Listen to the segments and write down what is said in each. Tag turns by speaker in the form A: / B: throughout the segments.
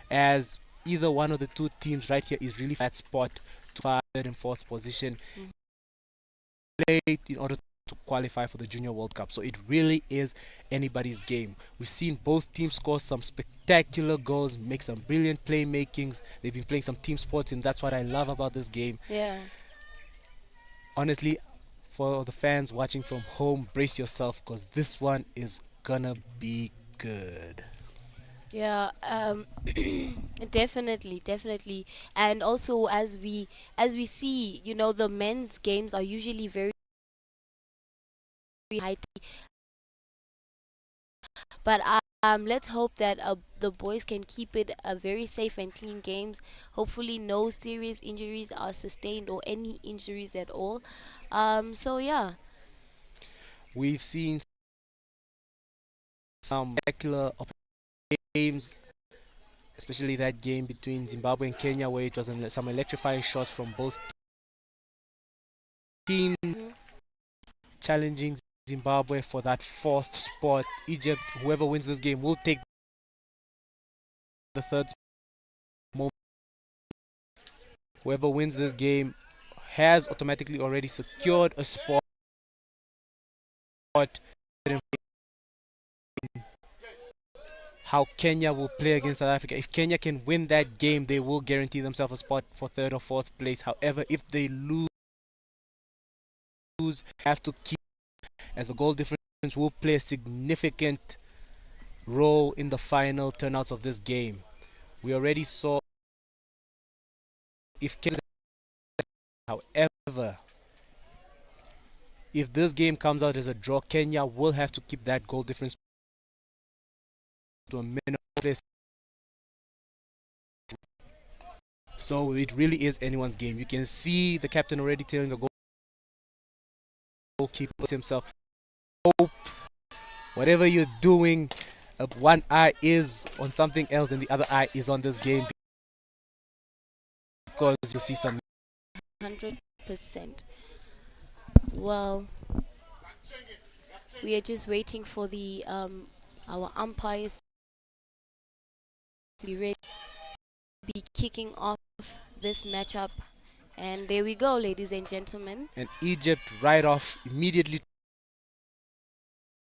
A: as either one of the two teams right here is really that spot to third and fourth position in order to qualify for the Junior World Cup. So it really is anybody's game. We've seen both teams score some spectacular goals, make some brilliant playmakings. They've been playing some team sports, and that's what I love about this game.
B: Yeah.
A: Honestly, for the fans watching from home, brace yourself because this one is gonna be good.
B: Yeah, definitely, definitely. And also as we see, the men's games are usually very high, but let's hope that the boys can keep it a very safe and clean games. Hopefully, no serious injuries are sustained or any injuries at all. So yeah.
A: We've seen some spectacular games, especially that game between Zimbabwe and Kenya, where it was some electrifying shots from both teams, challenging Zimbabwe for that fourth spot. Egypt, whoever wins this game, will take the third spot. Whoever wins this game has automatically already secured a spot. How Kenya will play against South Africa. If Kenya can win that game, they will guarantee themselves a spot for third or fourth place. However, if they lose, have to keep, as the goal difference will play a significant role in the final turnouts of this game. We already saw if Kenya, however, if this game comes out as a draw, Kenya will have to keep that goal difference to a minimum. So it really is anyone's game. You can see the captain already telling the goalkeeper himself, hope whatever you're doing, one eye is on something else and the other eye is on this game, because you see some
B: 100%. Well, we are just waiting for the our umpires to be ready to be kicking off this matchup. And there we go, ladies and gentlemen.
A: And Egypt right off immediately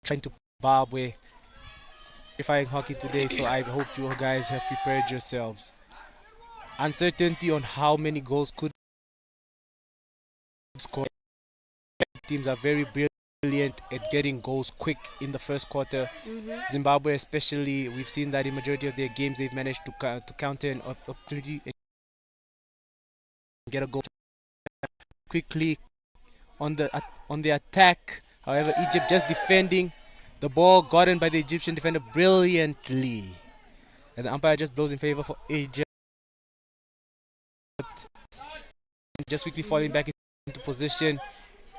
A: trying to Zimbabwe. Qualifying hockey today, so I hope you guys have prepared yourselves. Uncertainty on how many goals could score. Teams are very brilliant at getting goals quick in the first quarter. Zimbabwe especially, we've seen that in majority of their games they've managed to counter an opportunity and get a goal quickly on the attack. However, Egypt just defending. The ball gotten by the Egyptian defender brilliantly, and the umpire just blows in favor for Egypt. Just quickly falling back into position.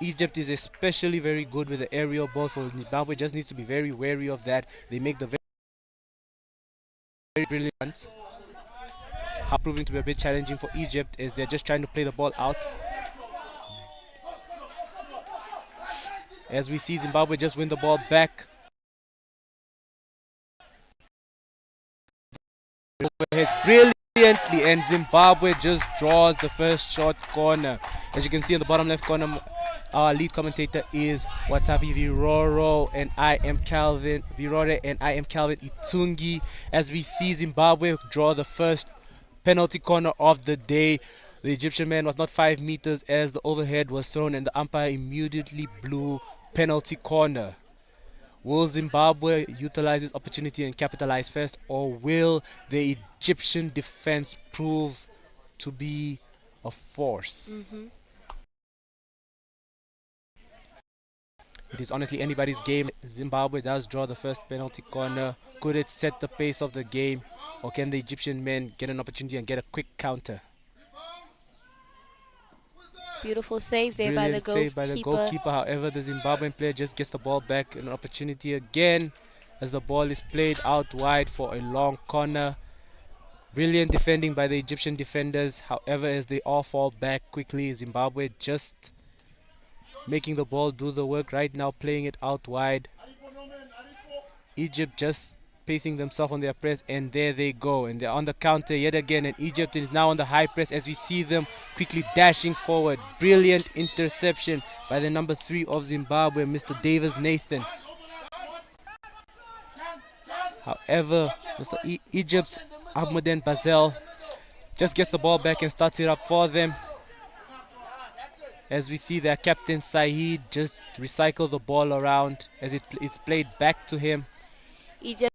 A: Egypt is especially very good with the aerial ball, so Zimbabwe just needs to be very wary of that. They make the very brilliant ones. Proving to be a bit challenging for Egypt as they're just trying to play the ball out. As we see Zimbabwe just win the ball back. Overheads brilliantly, and Zimbabwe just draws the first short corner. As you can see in the bottom left corner, our lead commentator is Watapi Viroro, and I am Calvin Virore, and I am Calvin Itungi. As we see Zimbabwe draw the first penalty corner of the day. The Egyptian man was not 5 meters as the overhead was thrown, and the umpire immediately blew penalty corner. Will Zimbabwe utilize this opportunity and capitalize first, or will the Egyptian defense prove to be a force? It is honestly anybody's game. Zimbabwe does draw the first penalty corner. Could it set the pace of the game, or can the Egyptian men get an opportunity and get a quick counter?
B: Beautiful save there by the
A: Brilliant
B: goalkeeper.
A: save by the goalkeeper. However, the Zimbabwean player just gets the ball back. An opportunity again as the ball is played out wide for a long corner. Brilliant defending by the Egyptian defenders. However, as they all fall back quickly, Zimbabwe just making the ball do the work right now, playing it out wide. Egypt just placing themselves on their press, and there they go, and they're on the counter yet again, and Egypt is now on the high press as we see them quickly dashing forward. Brilliant interception by the number 3 of Zimbabwe, Mr. Davis Nathan. However, Egypt's Ahmeden Bazel just gets the ball back and starts it up for them. As we see their captain Saeed just recycle the ball around as it's played back to him.
B: Egypt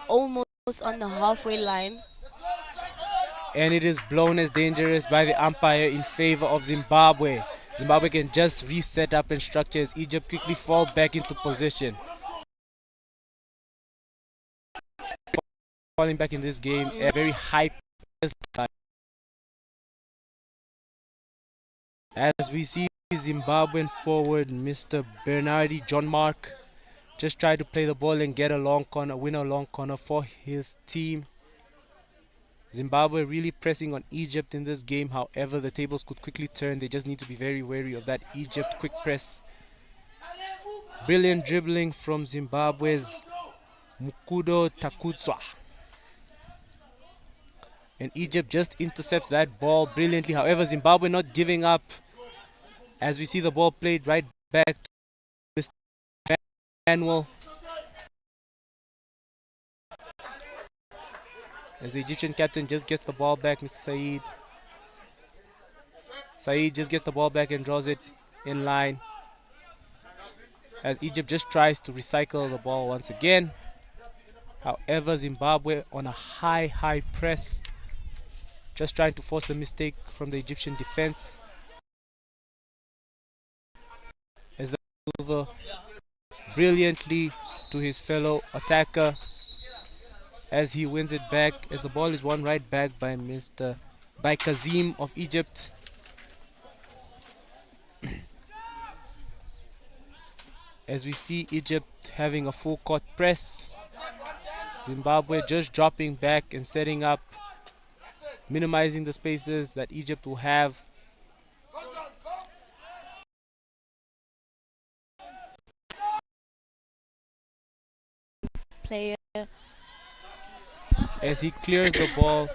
B: almost on the halfway line.
A: And it is blown as dangerous by the umpire in favor of Zimbabwe. Zimbabwe can just reset up and structure as Egypt quickly fall back into position. Falling back in this game, a very high press. As we see Zimbabwean forward Mr. Bernardi John Mark just try to play the ball and get a long corner, win a long corner for his team. Zimbabwe really pressing on Egypt in this game. However, the tables could quickly turn. They just need to be very wary of that Egypt quick press. Brilliant dribbling from Zimbabwe's Mukudo Takutswa. And Egypt just intercepts that ball brilliantly. However, Zimbabwe not giving up as we see the ball played right back to Mr. Manuel. As the Egyptian captain just gets the ball back, Mr. Saeed. Saeed just gets the ball back and draws it in line. As Egypt just tries to recycle the ball once again. However, Zimbabwe on a high press. Just trying to force the mistake from the Egyptian defense. As the over brilliantly to his fellow attacker. As he wins it back, as the ball is won right back by Kazim of Egypt. As we see Egypt having a full court press. Zimbabwe just dropping back and setting up, minimizing the spaces that Egypt will have.
B: Player.
A: As he clears the ball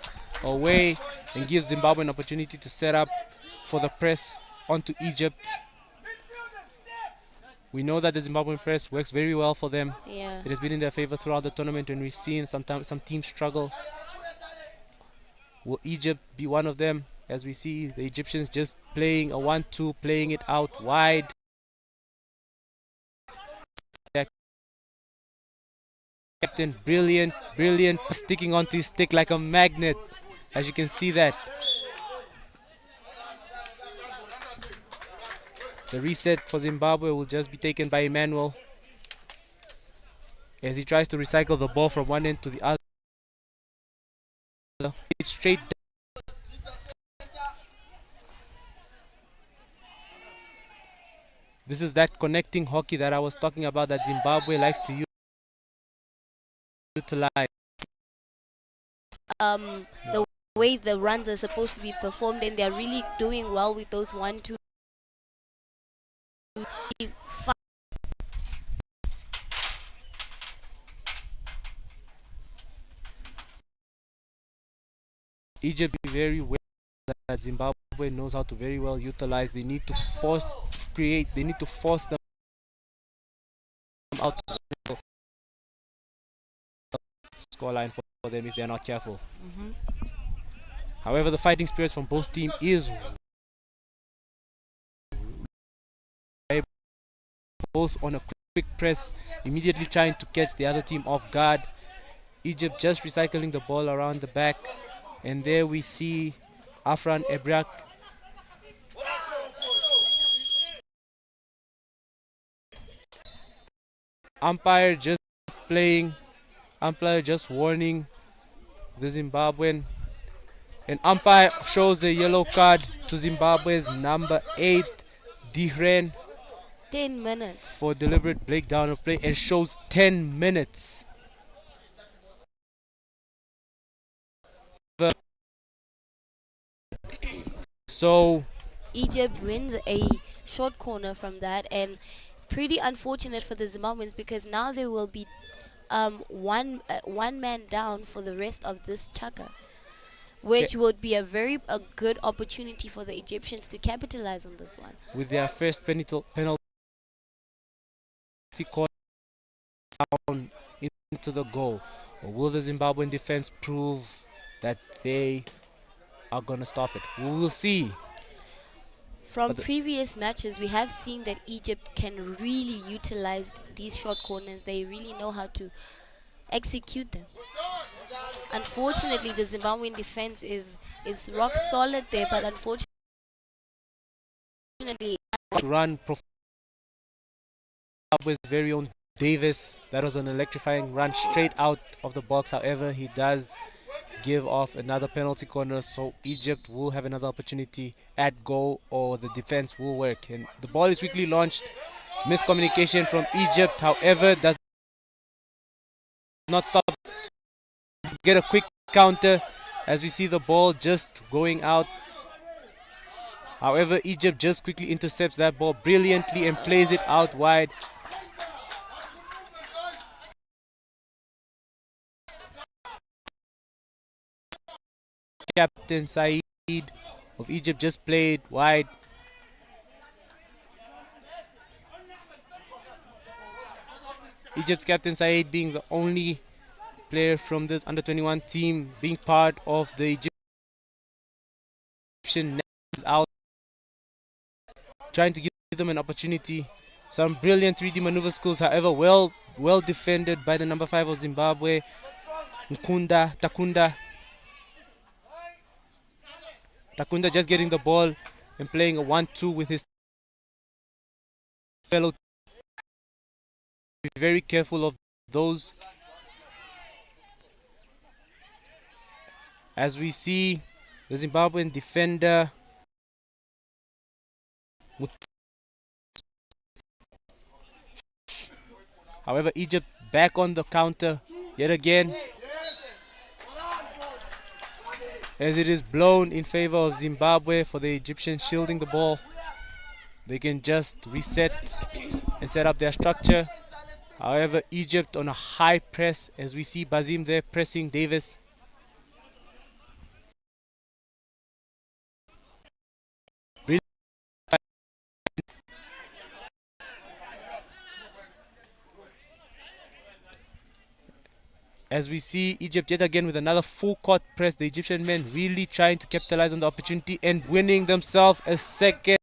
A: away and gives Zimbabwe an opportunity to set up for the press onto Egypt. We know that the Zimbabwean press works very well for them.
B: Yeah.
A: It has been in their favor throughout the tournament, and we've seen sometimes some teams struggle. Will Egypt be one of them? As we see the Egyptians just playing a 1-2, playing it out wide. Captain, brilliant, sticking onto his stick like a magnet, as you can see that. The reset for Zimbabwe will just be taken by Emmanuel as he tries to recycle the ball from one end to the other. It's straight down. This is that connecting hockey that I was talking about that Zimbabwe likes to utilize.
B: The way the runs are supposed to be performed, and they're really doing well with those 1-2.
A: Egypt very well that Zimbabwe knows how to very well utilize. They need to force them out to scoreline for them if they're not careful. However, the fighting spirits from both teams is both on a quick press, immediately trying to catch the other team off guard. Egypt just recycling the ball around the back, and there we see Afran Ebrak umpire just warning the Zimbabwean, and umpire shows a yellow card to Zimbabwe's number 8 Dihren
B: 10 minutes
A: for deliberate breakdown of play, and shows 10 minutes. So
B: Egypt wins a short corner from that, and pretty unfortunate for the Zimbabweans because now they will be one man down for the rest of this chaka, which would be a good opportunity for the Egyptians to capitalize on this one.
A: With their first penalty corner down into the goal, or will the Zimbabwean defense prove that they are going to stop it? We will see.
B: From previous matches, we have seen that Egypt can really utilize these short corners. They really know how to execute them. Unfortunately, the Zimbabwean defense is rock solid there, but unfortunately,
A: run Zimbabwe's very own Davis. That was an electrifying run straight out of the box. However, he does give off another penalty corner, so Egypt will have another opportunity at goal, or the defense will work. And the ball is quickly launched. Miscommunication from Egypt, however, does not stop. Get a quick counter as we see the ball just going out. However, Egypt just quickly intercepts that ball brilliantly and plays it out wide. Captain Saeed of Egypt just played wide. Egypt's captain Saeed being the only player from this under-21 team being part of the Egyptian nationals out, trying to give them an opportunity. Some brilliant 3D maneuver skills, however, well defended by the number 5 of Zimbabwe, Takunda just getting the ball and playing a 1-2 with his fellow. Be very careful of those. As we see the Zimbabwean defender however, Egypt back on the counter yet again, as it is blown in favor of Zimbabwe for the Egyptians shielding the ball. They can just reset and set up their structure. However, Egypt on a high press, as we see Bazim there pressing Davis. As we see Egypt yet again with another full court press, the Egyptian men really trying to capitalize on the opportunity and winning themselves a second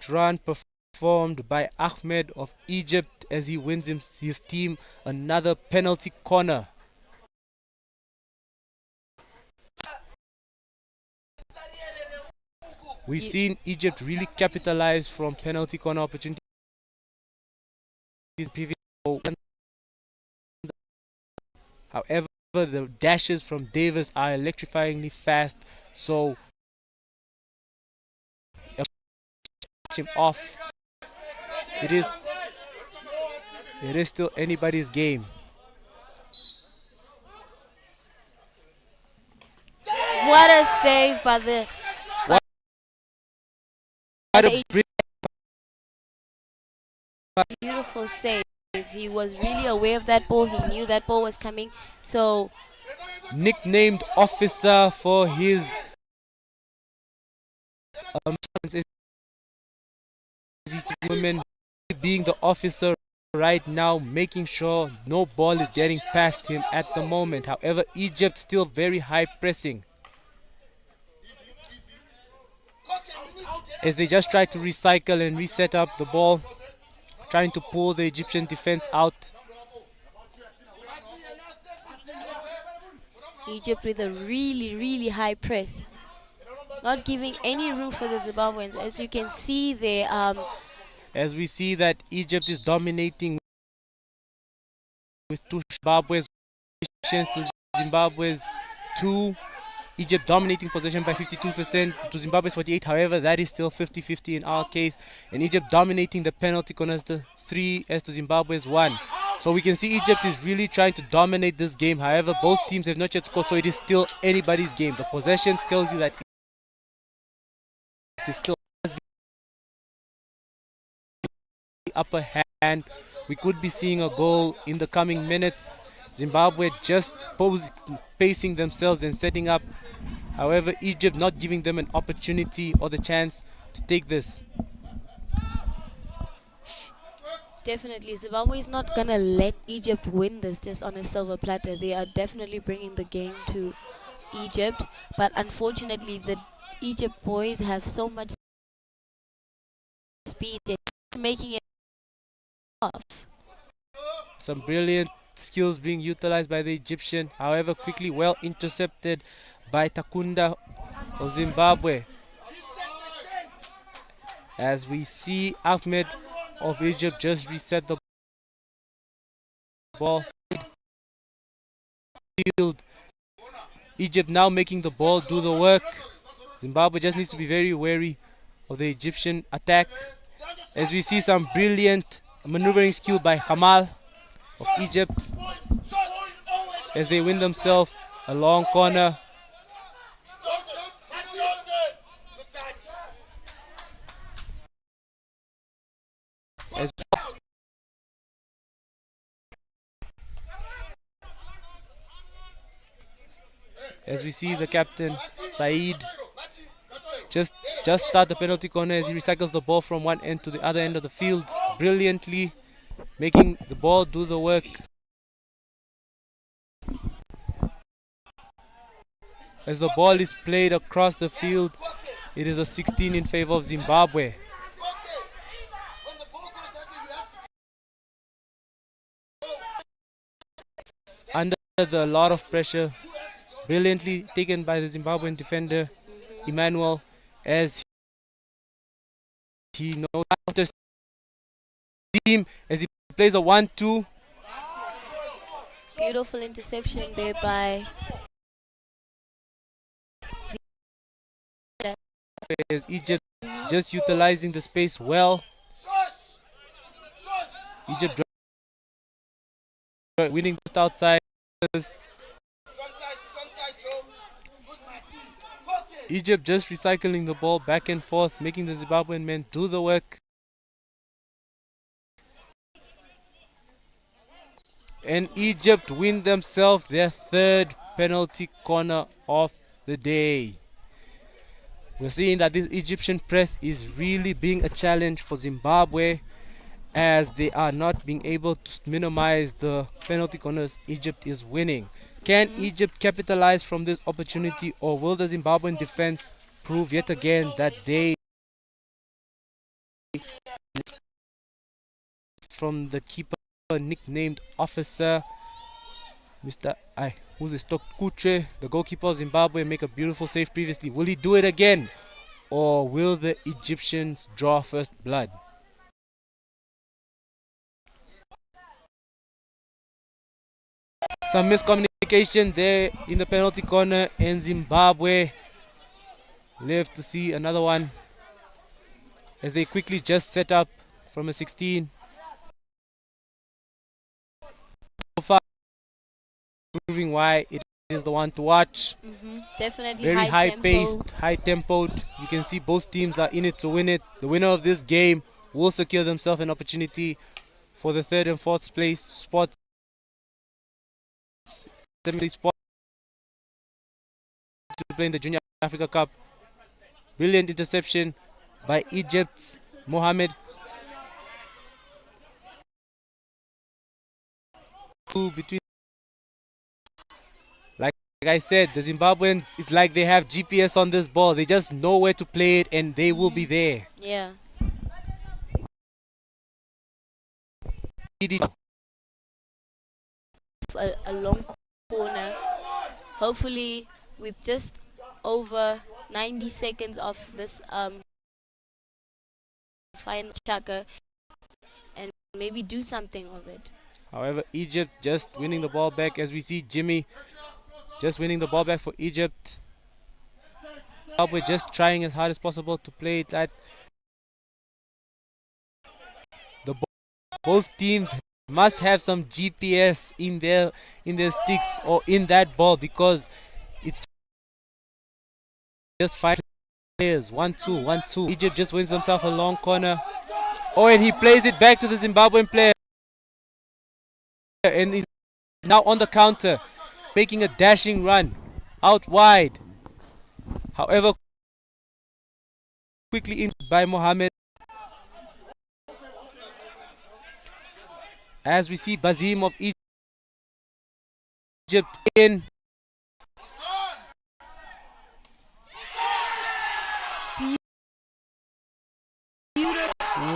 A: run performed by Ahmed of Egypt as he wins his team another penalty corner. We've seen Egypt really capitalize from penalty corner opportunities. However, the dashes from Davis are electrifyingly fast, so him off. It is still anybody's game.
B: What a save by the beautiful save. He was really aware of that ball. He knew that ball was coming. So,
A: nicknamed officer for his women, being the officer right now, making sure no ball is getting past him at the moment. However, Egypt still very high pressing, as they just try to recycle and reset up the ball, trying to pull the Egyptian defense out.
B: Egypt with a really high press, not giving any room for the Zimbabweans. As you can see there,
A: as we see that Egypt is dominating with 2 Zimbabwe's to Zimbabwe's 2. Egypt dominating possession by 52% to Zimbabwe's 48%. However, that is still 50-50 in our case. And Egypt dominating the penalty corners to 3 as to Zimbabwe's 1. So we can see Egypt is really trying to dominate this game. However, both teams have not yet scored, so it is still anybody's game. The possessions tells you that it is still the upper hand. We could be seeing a goal in the coming minutes. Zimbabwe just pacing themselves and setting up. However, Egypt not giving them an opportunity or the chance to take this.
B: Definitely, Zimbabwe is not gonna let Egypt win this just on a silver platter. They are definitely bringing the game to Egypt, but unfortunately, the Egypt boys have so much speed and making it off.
A: Some brilliant skills being utilized by the Egyptian. However, quickly well intercepted by Takunda of Zimbabwe. As we see Ahmed of Egypt just reset the ball. Egypt now making the ball do the work. Zimbabwe just needs to be very wary of the Egyptian attack. As we see some brilliant maneuvering skill by Hamal of Egypt. As they win themselves a long corner. As we see the captain, Saeed, just start the penalty corner as he recycles the ball from one end to the other end of the field, brilliantly making the ball do the work. As the ball is played across the field, it is a 16 in favor of Zimbabwe. Under a lot of pressure, brilliantly taken by the Zimbabwean defender, Emmanuel, as he knows after team as he plays a 1-2.
B: Beautiful interception there by
A: as Egypt just utilizing the space well. Egypt winning just outside. Egypt just recycling the ball back and forth, making the Zimbabwean men do the work. And Egypt win themselves their third penalty corner of the day. We're seeing that this Egyptian press is really being a challenge for Zimbabwe, as they are not being able to minimize the penalty corners Egypt is winning. Can Egypt capitalize from this opportunity, or will the Zimbabwean defense prove yet again that they, from the keeper nicknamed Officer, Mr. Who's this? Kutre, the goalkeeper of Zimbabwe, make a beautiful save previously. Will he do it again, or will the Egyptians draw first blood? Some miscommunication there in the penalty corner, and Zimbabwe live to see another one as they quickly just set up from a 16. So far, proving why it is the one to watch.
B: Definitely
A: very high-paced, high-tempoed. You can see both teams are in it to win it. The winner of this game will secure themselves an opportunity for the third and fourth place spots. Spot to play in the Junior Africa Cup. Brilliant interception by Egypt's Mohamed. Between, like I said, the Zimbabweans, it's like they have GPS on this ball. They just know where to play it, and they will be there.
B: Yeah. A long corner, hopefully with just over 90 seconds of this final chaka, and maybe do something of it.
A: However, Egypt just winning the ball back, as we see Jimmy just winning the ball back for Egypt. Zimbabwe just trying as hard as possible to play that. Both teams must have some GPS in their sticks or in that ball, because it's just 5 players. 1-2, 1-2. Egypt just wins themselves a long corner. Oh, and he plays it back to the Zimbabwean player, and he's now on the counter, making a dashing run out wide. However, quickly in by Mohammed, as we see Bazim of Egypt in.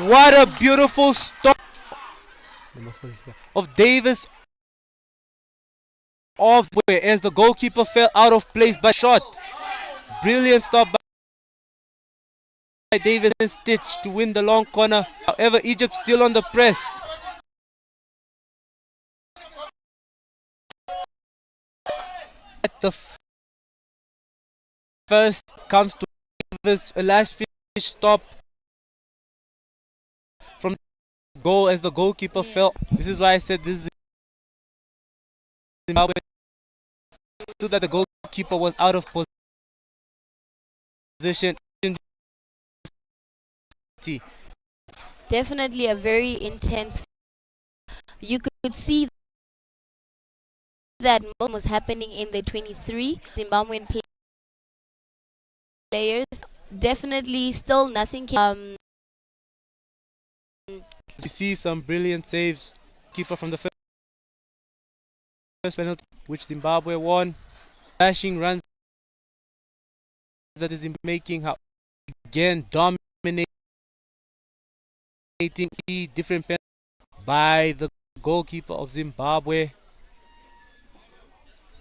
A: What a beautiful stop of Davis off as the goalkeeper fell out of place by shot. Brilliant stop by Davis and Stitch to win the long corner. However, Egypt still on the press. At the first comes to Davis, a last finish stop from goal as the goalkeeper fell. This is why I said this is Zimbabwe, so that the goalkeeper was out of position.
B: Definitely a very intense. You could see that was happening in the 23 Zimbabwean players. Definitely still nothing.
A: We see some brilliant saves. Keeper from the first penalty, which Zimbabwe won. Dashing runs that is making, again dominating different penalties by the goalkeeper of Zimbabwe.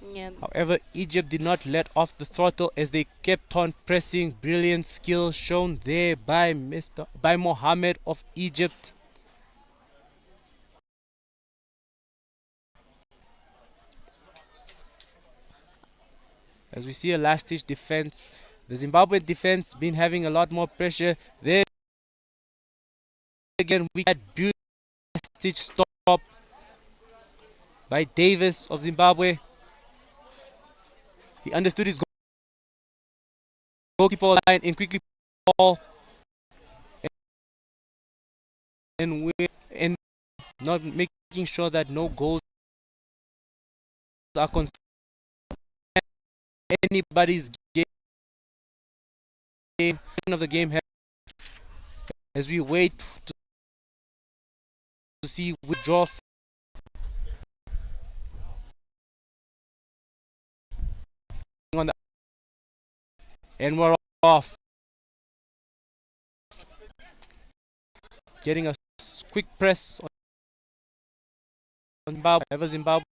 B: Yeah.
A: However, Egypt did not let off the throttle as they kept on pressing. Brilliant skill shown there by Mohammed of Egypt. As we see a last-ditch defense, the Zimbabwe defense been having a lot more pressure. There again, we had beautiful last-ditch stop by Davis of Zimbabwe. He understood his goalkeeper line and quickly ball and not making sure that no goals are conceded. Anybody's game of the game as we wait to see withdraw on the, and we're off, getting a quick press on Zimbabwe. Zimbabwe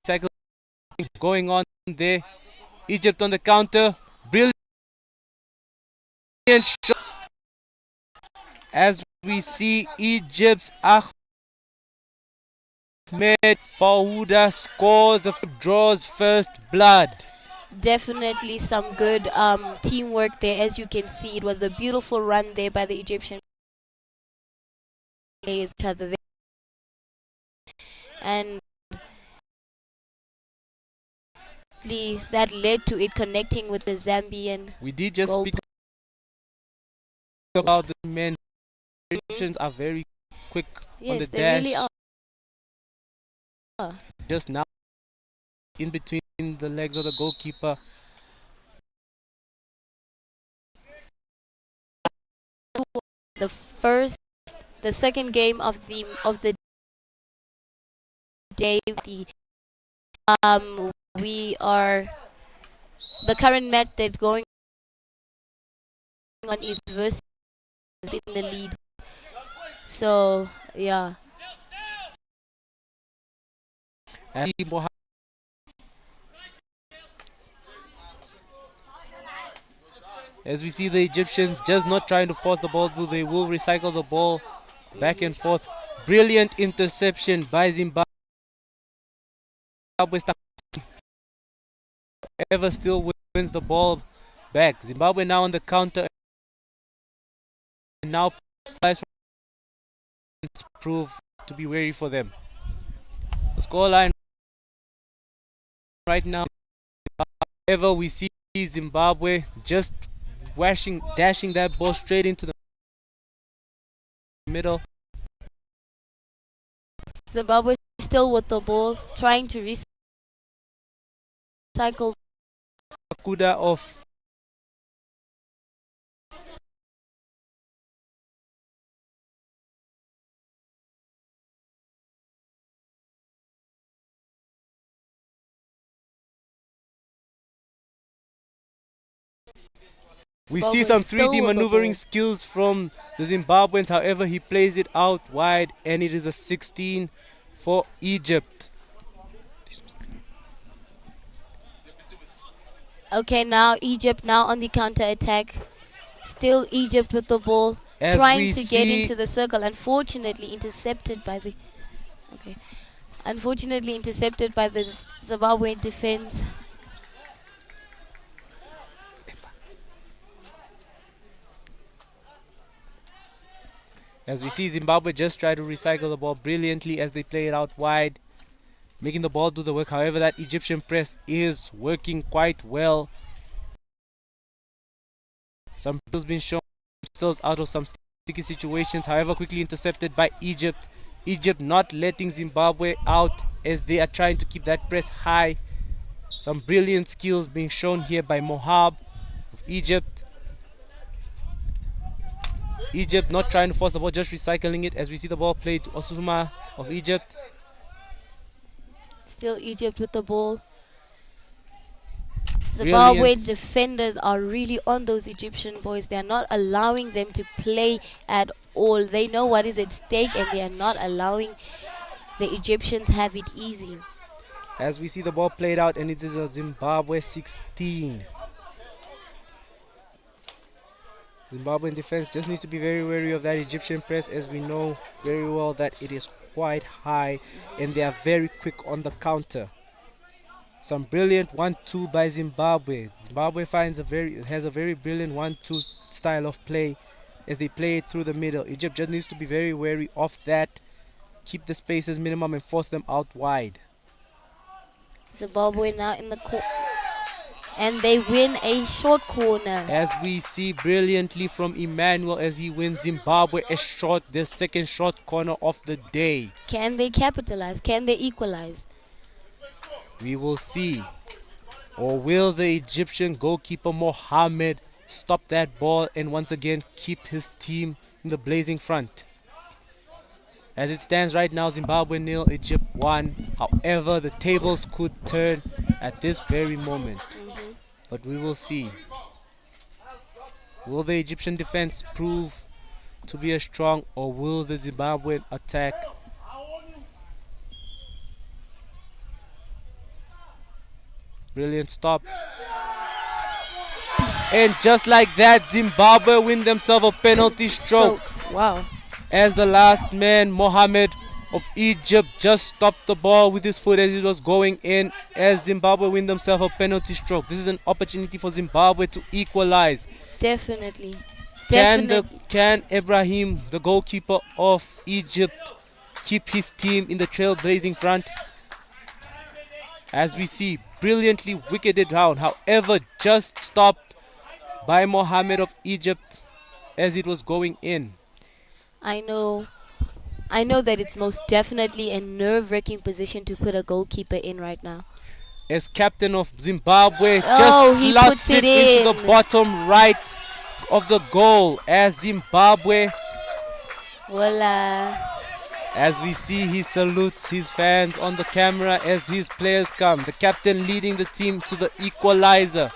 A: recycling going on there. Egypt on the counter. Brilliant shot. As we see Egypt's Ahmed Fawuda score the draws first blood.
B: Definitely some good teamwork there. As you can see, it was a beautiful run there by the Egyptian players. And that led to it connecting with the Zambian.
A: We did just speak about the men. Egyptians are very quick on the
B: they
A: dash.
B: Really are.
A: Just now, in between the legs of the goalkeeper.
B: The second game of the day. We are the current match that's going on is versus in the lead. So yeah.
A: As we see the Egyptians just not trying to force the ball through, they will recycle the ball back and forth. Brilliant interception by Zimbabwe. Ever still wins the ball back. Zimbabwe now on the counter. And now prove to be wary for them. The scoreline right now. However, we see Zimbabwe just dashing that ball straight into the middle.
B: Zimbabwe still with the ball, trying to recycle.
A: Kuda of we see some 3D maneuvering skills from the Zimbabweans. However, he plays it out wide and it is a 16 for Egypt.
B: Okay, now Egypt now on the counter attack. Still Egypt with the ball, trying to get into the circle. Unfortunately intercepted by the Zimbabwean defense.
A: As we see Zimbabwe just try to recycle the ball brilliantly as they play it out wide, making the ball do the work. However, that Egyptian press is working quite well. Some people been shown themselves out of some sticky situations, however quickly intercepted by Egypt. Egypt not letting Zimbabwe out as they are trying to keep that press high. Some brilliant skills being shown here by Mohab of Egypt. Egypt not trying to force the ball, just recycling it as we see the ball played to Osuma of Egypt.
B: Still Egypt with the ball. Zimbabwe defenders are really on those Egyptian boys. They are not allowing them to play at all. They know what is at stake and they are not allowing the Egyptians have it easy.
A: As we see the ball played out and it is a Zimbabwe 16. Zimbabwean defense just needs to be very wary of that Egyptian press, as we know very well that it is quite high and they are very quick on the counter. Some brilliant 1-2 by Zimbabwe. Zimbabwe has a very brilliant 1-2 style of play as they play it through the middle. Egypt just needs to be very wary of that, keep the spaces minimum and force them out wide.
B: Zimbabwe now in the corner, and they win a short corner.
A: As we see brilliantly from Emmanuel as he wins Zimbabwe a short, the second short corner of the day.
B: Can they capitalize? Can they equalize?
A: We will see. Or will the Egyptian goalkeeper Mohammed stop that ball and once again keep his team in the blazing front? As it stands right now, Zimbabwe 0, Egypt 1. However, the tables could turn at this very moment. But we will see. Will the Egyptian defense prove to be as strong, or will the Zimbabwean attack Brilliant stop. And just like that, Zimbabwe win themselves a penalty stroke.
B: Wow.
A: As the last man, Mohammed of Egypt, just stopped the ball with his foot as it was going in, as Zimbabwe win themselves a penalty stroke. This is an opportunity for Zimbabwe to equalize.
B: Definitely.
A: Can Ibrahim, the goalkeeper of Egypt, keep his team in the trailblazing front? As we see, brilliantly wicketed round, however, just stopped by Mohammed of Egypt as it was going in.
B: I know that it's most definitely a nerve-wracking position to put a goalkeeper in right now.
A: As captain of Zimbabwe,
B: Oh,
A: just
B: he
A: slots
B: puts
A: it
B: it
A: into
B: in.
A: the bottom right of the goal as Zimbabwe,
B: Voila.
A: as we see, he salutes his fans on the camera as his players come. The captain leading the team to the equalizer.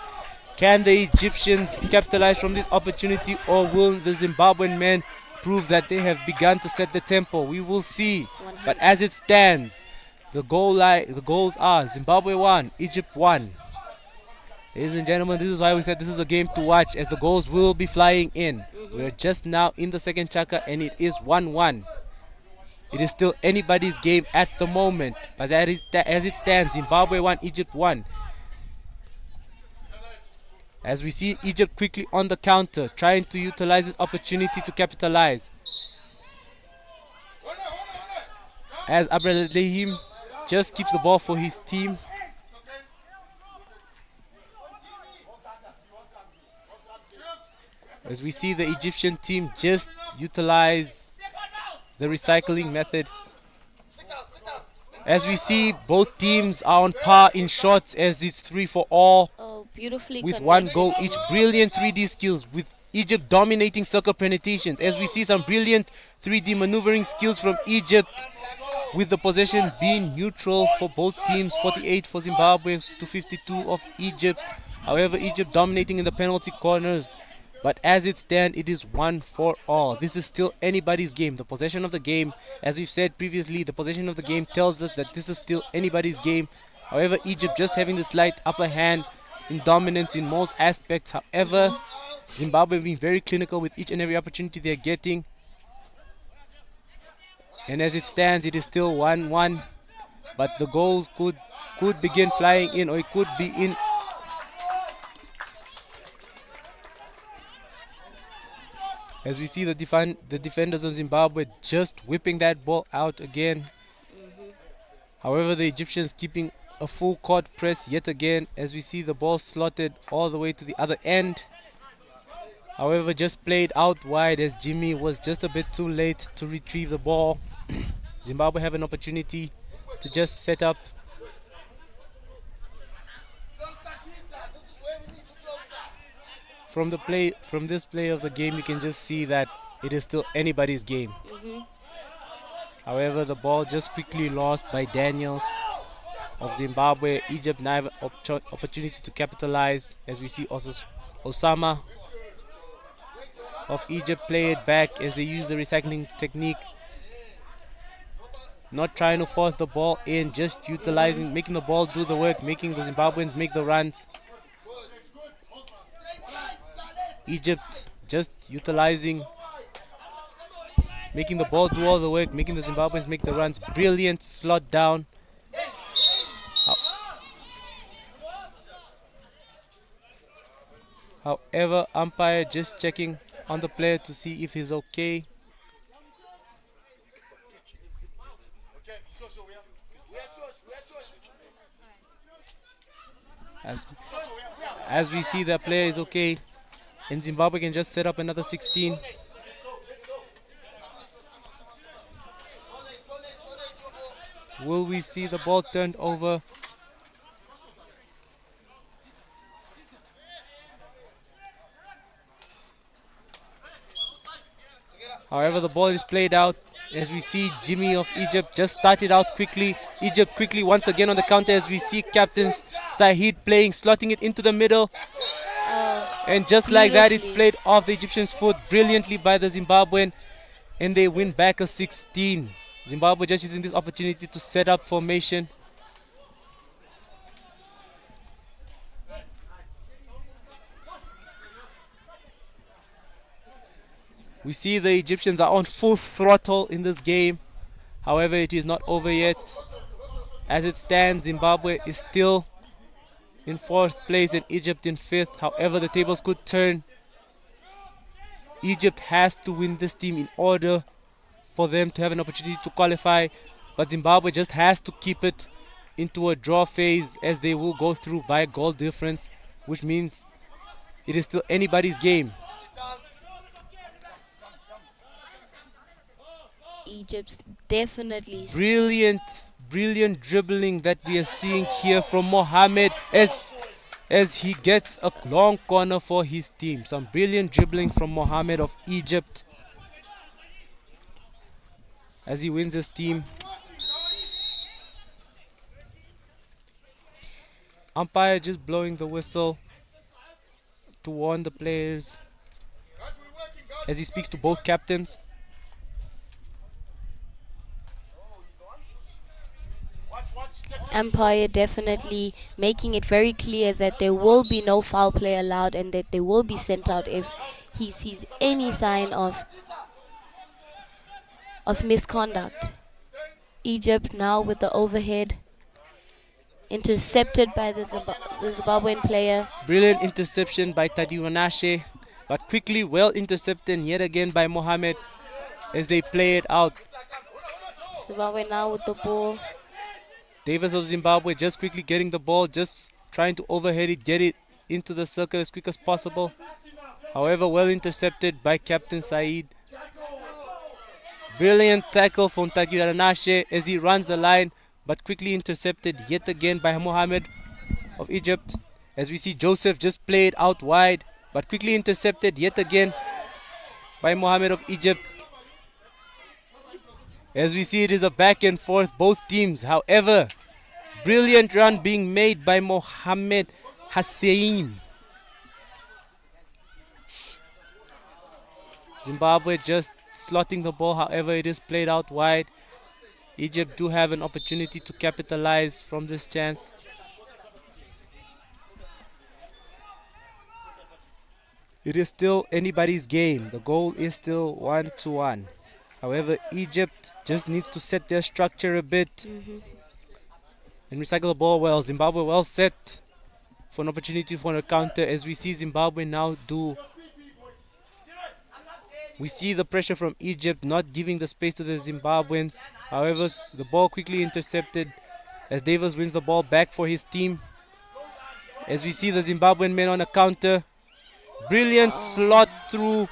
A: Can the Egyptians capitalize from this opportunity, or will the Zimbabwean men prove that they have begun to set the tempo? We will see.
B: 100.
A: But as it stands, the goals are Zimbabwe 1, Egypt 1. Ladies and gentlemen, this is why we said this is a game to watch, as the goals will be flying in. We're just now in the second chaka and it is 1-1. It is still anybody's game at the moment. But as it stands, Zimbabwe 1, Egypt 1. As we see Egypt quickly on the counter, trying to utilize this opportunity to capitalize. As Abdulrahim just keeps the ball for his team. As we see the Egyptian team just utilize the recycling method. As we see, both teams are on par in shots as it's 3-for-all.
B: Oh, beautifully
A: With
B: connected.
A: one goal each. Brilliant 3D skills with Egypt dominating circle penetrations. As we see some brilliant 3D maneuvering skills from Egypt, with the possession being neutral for both teams. 48 for Zimbabwe to 52 of Egypt. However, Egypt dominating in the penalty corners. But as it stands, it is 1-for-all. This is still anybody's game. The possession of the game, as we've said previously, the possession of the game tells us that this is still anybody's game. However, Egypt just having the slight upper hand in dominance in most aspects. However, Zimbabwe being very clinical with each and every opportunity they're getting. And as it stands, it is still 1-1. But the goals could begin flying in, or it could be in. As we see the defenders of Zimbabwe just whipping that ball out again. However, the Egyptians keeping a full court press yet again, as we see the ball slotted all the way to the other end. However, just played out wide as Jimmy was just a bit too late to retrieve the ball. Zimbabwe have an opportunity to just set up. From this play of the game, you can just see that it is still anybody's game. However, the ball just quickly lost by Daniels of Zimbabwe. Egypt now have an opportunity to capitalize, as we see also Osama of Egypt play it back as they use the recycling technique. Not trying to force the ball in, just utilizing, making the ball do the work, making the Zimbabweans make the runs. Egypt just utilizing, making the ball do all the work, making the Zimbabweans make the runs. Brilliant slot down. However, umpire just checking on the player to see if he's okay. As we see, the player is okay, and Zimbabwe can just set up another 16. Will we see the ball turned over? However, the ball is played out. As we see, Jimmy of Egypt just started out quickly. Egypt quickly once again on the counter, as we see Captain Sahid playing, slotting it into the middle. And just like that, it's played off the Egyptians' foot brilliantly by the Zimbabwean. And they win back a 16. Zimbabwe just using this opportunity to set up formation. We see the Egyptians are on full throttle in this game. However, it is not over yet. As it stands, Zimbabwe is still in 4th place and Egypt in 5th. However, the tables could turn. Egypt has to win this team in order for them to have an opportunity to qualify. But Zimbabwe just has to keep it into a draw phase, as they will go through by a goal difference, which means it is still anybody's game.
B: Egypt's definitely
A: Brilliant dribbling that we are seeing here from Mohamed as he gets a long corner for his team. Some brilliant dribbling from Mohamed of Egypt as he wins his team. Umpire just blowing the whistle to warn the players as he speaks to both captains.
B: Umpire definitely making it very clear that there will be no foul play allowed and that they will be sent out if he sees any sign of misconduct. Egypt now with the overhead, intercepted by the Zimbabwean player.
A: Brilliant interception by Tadiwanashe, but quickly well intercepted yet again by Mohamed as they play it out.
B: Zimbabwe now with the ball.
A: Davis of Zimbabwe just quickly getting the ball, just trying to overhead it, get it into the circle as quick as possible. However, well intercepted by Captain Saeed. Brilliant tackle from Tadiwanashe as he runs the line, but quickly intercepted yet again by Mohamed of Egypt. As we see Joseph just play it out wide, but quickly intercepted yet again by Mohamed of Egypt. As we see, it is a back and forth, both teams. However, brilliant run being made by Mohamed Hussein. Zimbabwe just slotting the ball, however, it is played out wide. Egypt do have an opportunity to capitalize from this chance. It is still anybody's game. The goal is still 1-1. However, Egypt just needs to set their structure a bit and recycle the ball well. Zimbabwe well set for an opportunity for a counter, as we see Zimbabwe now do. We see the pressure from Egypt not giving the space to the Zimbabweans. However, the ball quickly intercepted as Davis wins the ball back for his team. As we see the Zimbabwean men on a counter. Brilliant slot through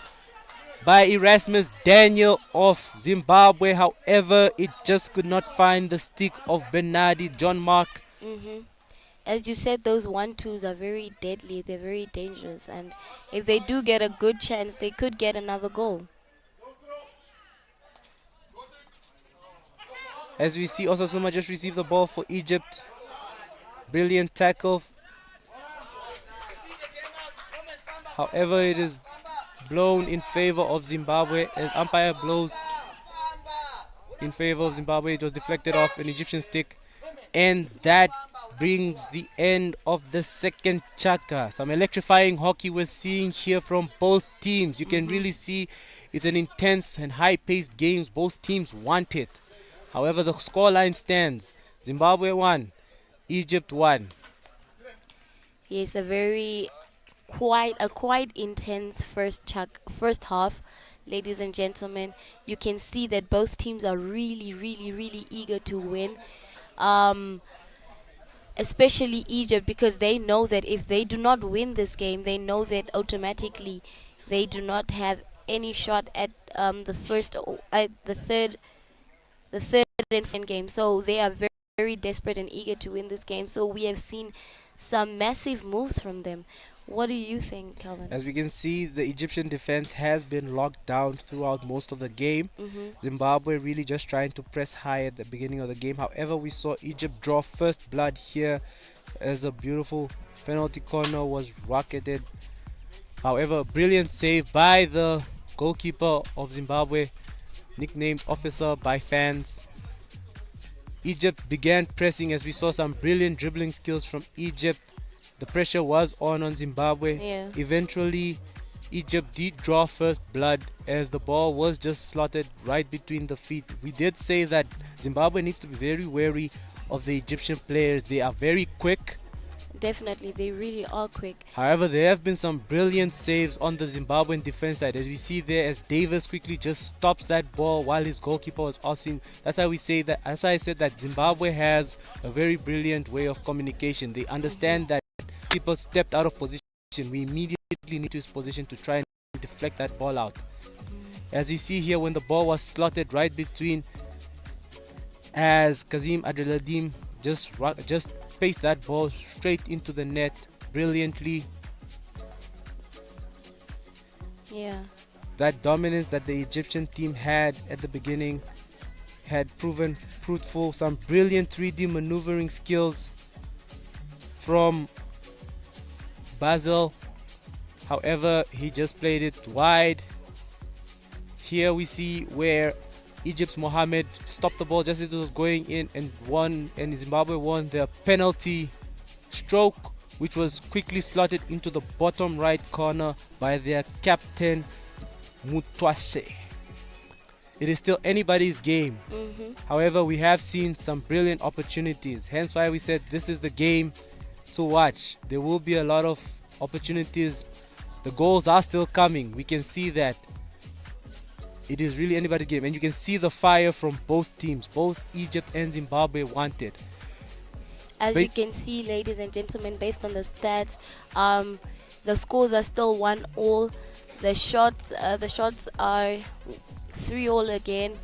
A: by Erasmus Daniel of Zimbabwe. However, it just could not find the stick of Bernardi John Mark.
B: As you said, those 1-2s are very deadly. They're very dangerous. And if they do get a good chance, they could get another goal.
A: As we see, Osasuna just received the ball for Egypt. Brilliant tackle. However, it is blown in favor of Zimbabwe as umpire blows in favor of Zimbabwe. It was deflected off an Egyptian stick, and that brings the end of the second chaka. Some electrifying hockey we're seeing here from both teams. You can really see it's an intense and high-paced game. Both teams want it. However, the scoreline stands: Zimbabwe 1, Egypt 1.
B: Yes, quite intense first half, ladies and gentlemen. You can see that both teams are really eager to win, especially Egypt, because they know that if they do not win this game, they know that automatically they do not have any shot at the third and final game. So they are very desperate and eager to win this game. So we have seen some massive moves from them. What do you think, Calvin?
A: As we can see, the Egyptian defense has been locked down throughout most of the game. Zimbabwe really just trying to press high at the beginning of the game. However, we saw Egypt draw first blood here as a beautiful penalty corner was rocketed. However, brilliant save by the goalkeeper of Zimbabwe, nicknamed Officer by fans. Egypt began pressing as we saw some brilliant dribbling skills from Egypt. The pressure was on Zimbabwe.
B: Yeah.
A: Eventually, Egypt did draw first blood as the ball was just slotted right between the feet. We did say that Zimbabwe needs to be very wary of the Egyptian players. They are very quick.
B: Definitely, they really are quick.
A: However, there have been some brilliant saves on the Zimbabwean defense side, as we see there, as Davis quickly just stops that ball while his goalkeeper was offing. That's why we say that. That's why I said that Zimbabwe has a very brilliant way of communication. They understand that people stepped out of position. We immediately need to his position to try and deflect that ball out. As you see here, when the ball was slotted right between, as Kazim Adeladim just spaced that ball straight into the net brilliantly.
B: Yeah.
A: That dominance that the Egyptian team had at the beginning had proven fruitful. Some brilliant 3D maneuvering skills from Basil. However, he just played it wide. Here we see where Egypt's Mohamed stopped the ball just as it was going in and won, and Zimbabwe won their penalty stroke, which was quickly slotted into the bottom right corner by their captain Mutwase. It is still anybody's game. However, we have seen some brilliant opportunities, hence why we said this is the game to watch. There will be a lot of opportunities. The goals are still coming. We can see that. It is really anybody's game, and you can see the fire from both teams. Both Egypt and Zimbabwe want it.
B: As you can see, ladies and gentlemen, based on the stats, the scores are still 1-1. The shots are 3-3 again.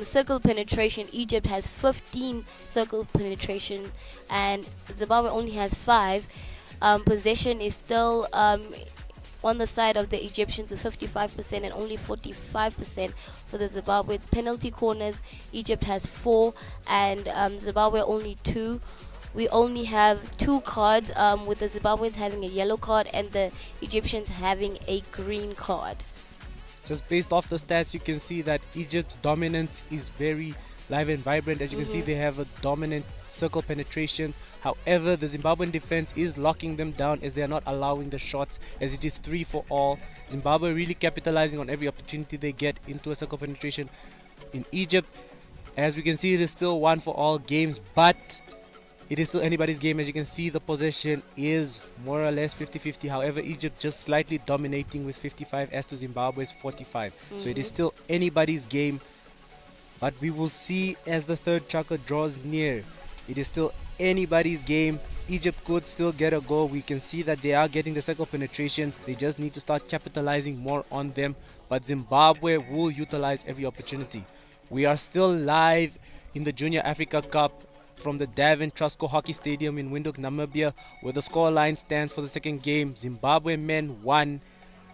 B: Circle penetration, Egypt has 15 circle penetration, and Zimbabwe only has 5. Possession is still on the side of the Egyptians with 55% and only 45% for the Zimbabweans. Penalty corners, Egypt has 4 and Zimbabwe only 2. We only have 2 cards, with the Zimbabweans having a yellow card and the Egyptians having a green card.
A: Just based off the stats, you can see that Egypt's dominance is very live and vibrant. As you can see, they have a dominant circle penetrations. However, the Zimbabwean defense is locking them down as they are not allowing the shots, as it is 3 for all. Zimbabwe really capitalizing on every opportunity they get into a circle penetration. In Egypt, as we can see, it is still 1 for all games, but it is still anybody's game. As you can see, the possession is more or less 50-50. However, Egypt just slightly dominating with 55 as to Zimbabwe's 45. So it is still anybody's game, but we will see as the third chocolate draws near. It is still anybody's game. Egypt could still get a goal. We can see that they are getting the circle penetrations. They just need to start capitalizing more on them. But Zimbabwe will utilize every opportunity. We are still live in the Junior Africa Cup from the Davin Trusco Hockey Stadium in Windhoek, Namibia, where the scoreline stands for the second game. Zimbabwe men 1,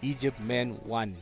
A: Egypt men 1.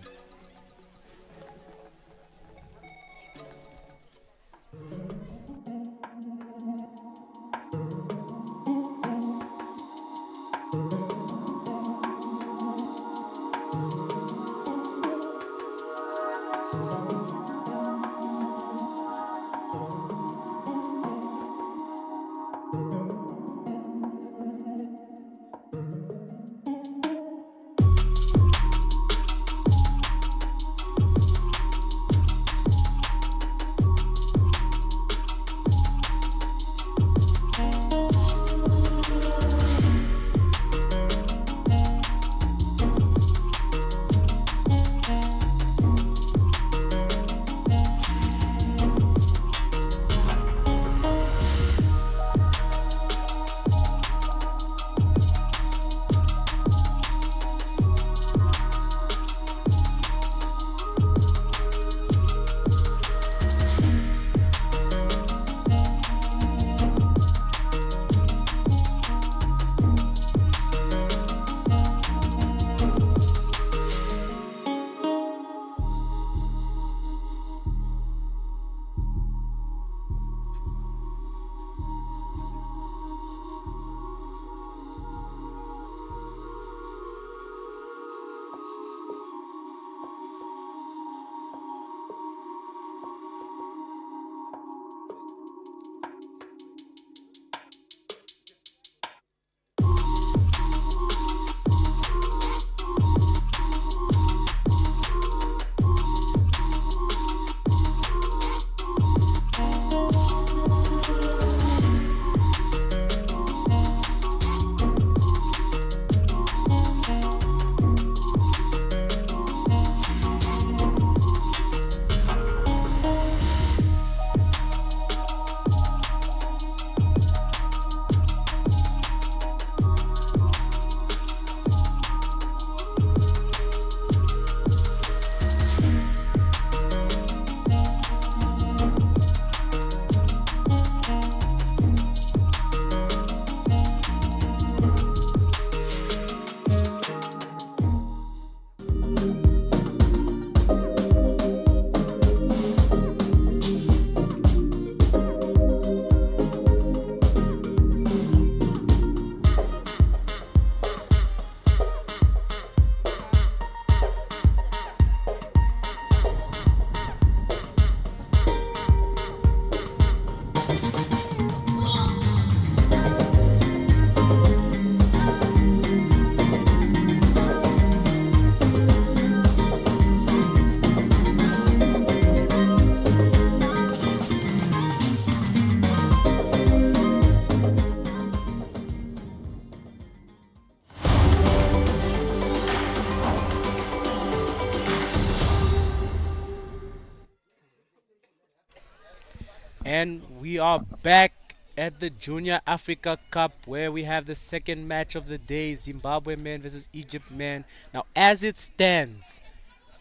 A: And we are back at the Junior Africa Cup where we have the second match of the day, Zimbabwe men versus Egypt men. Now, as it stands,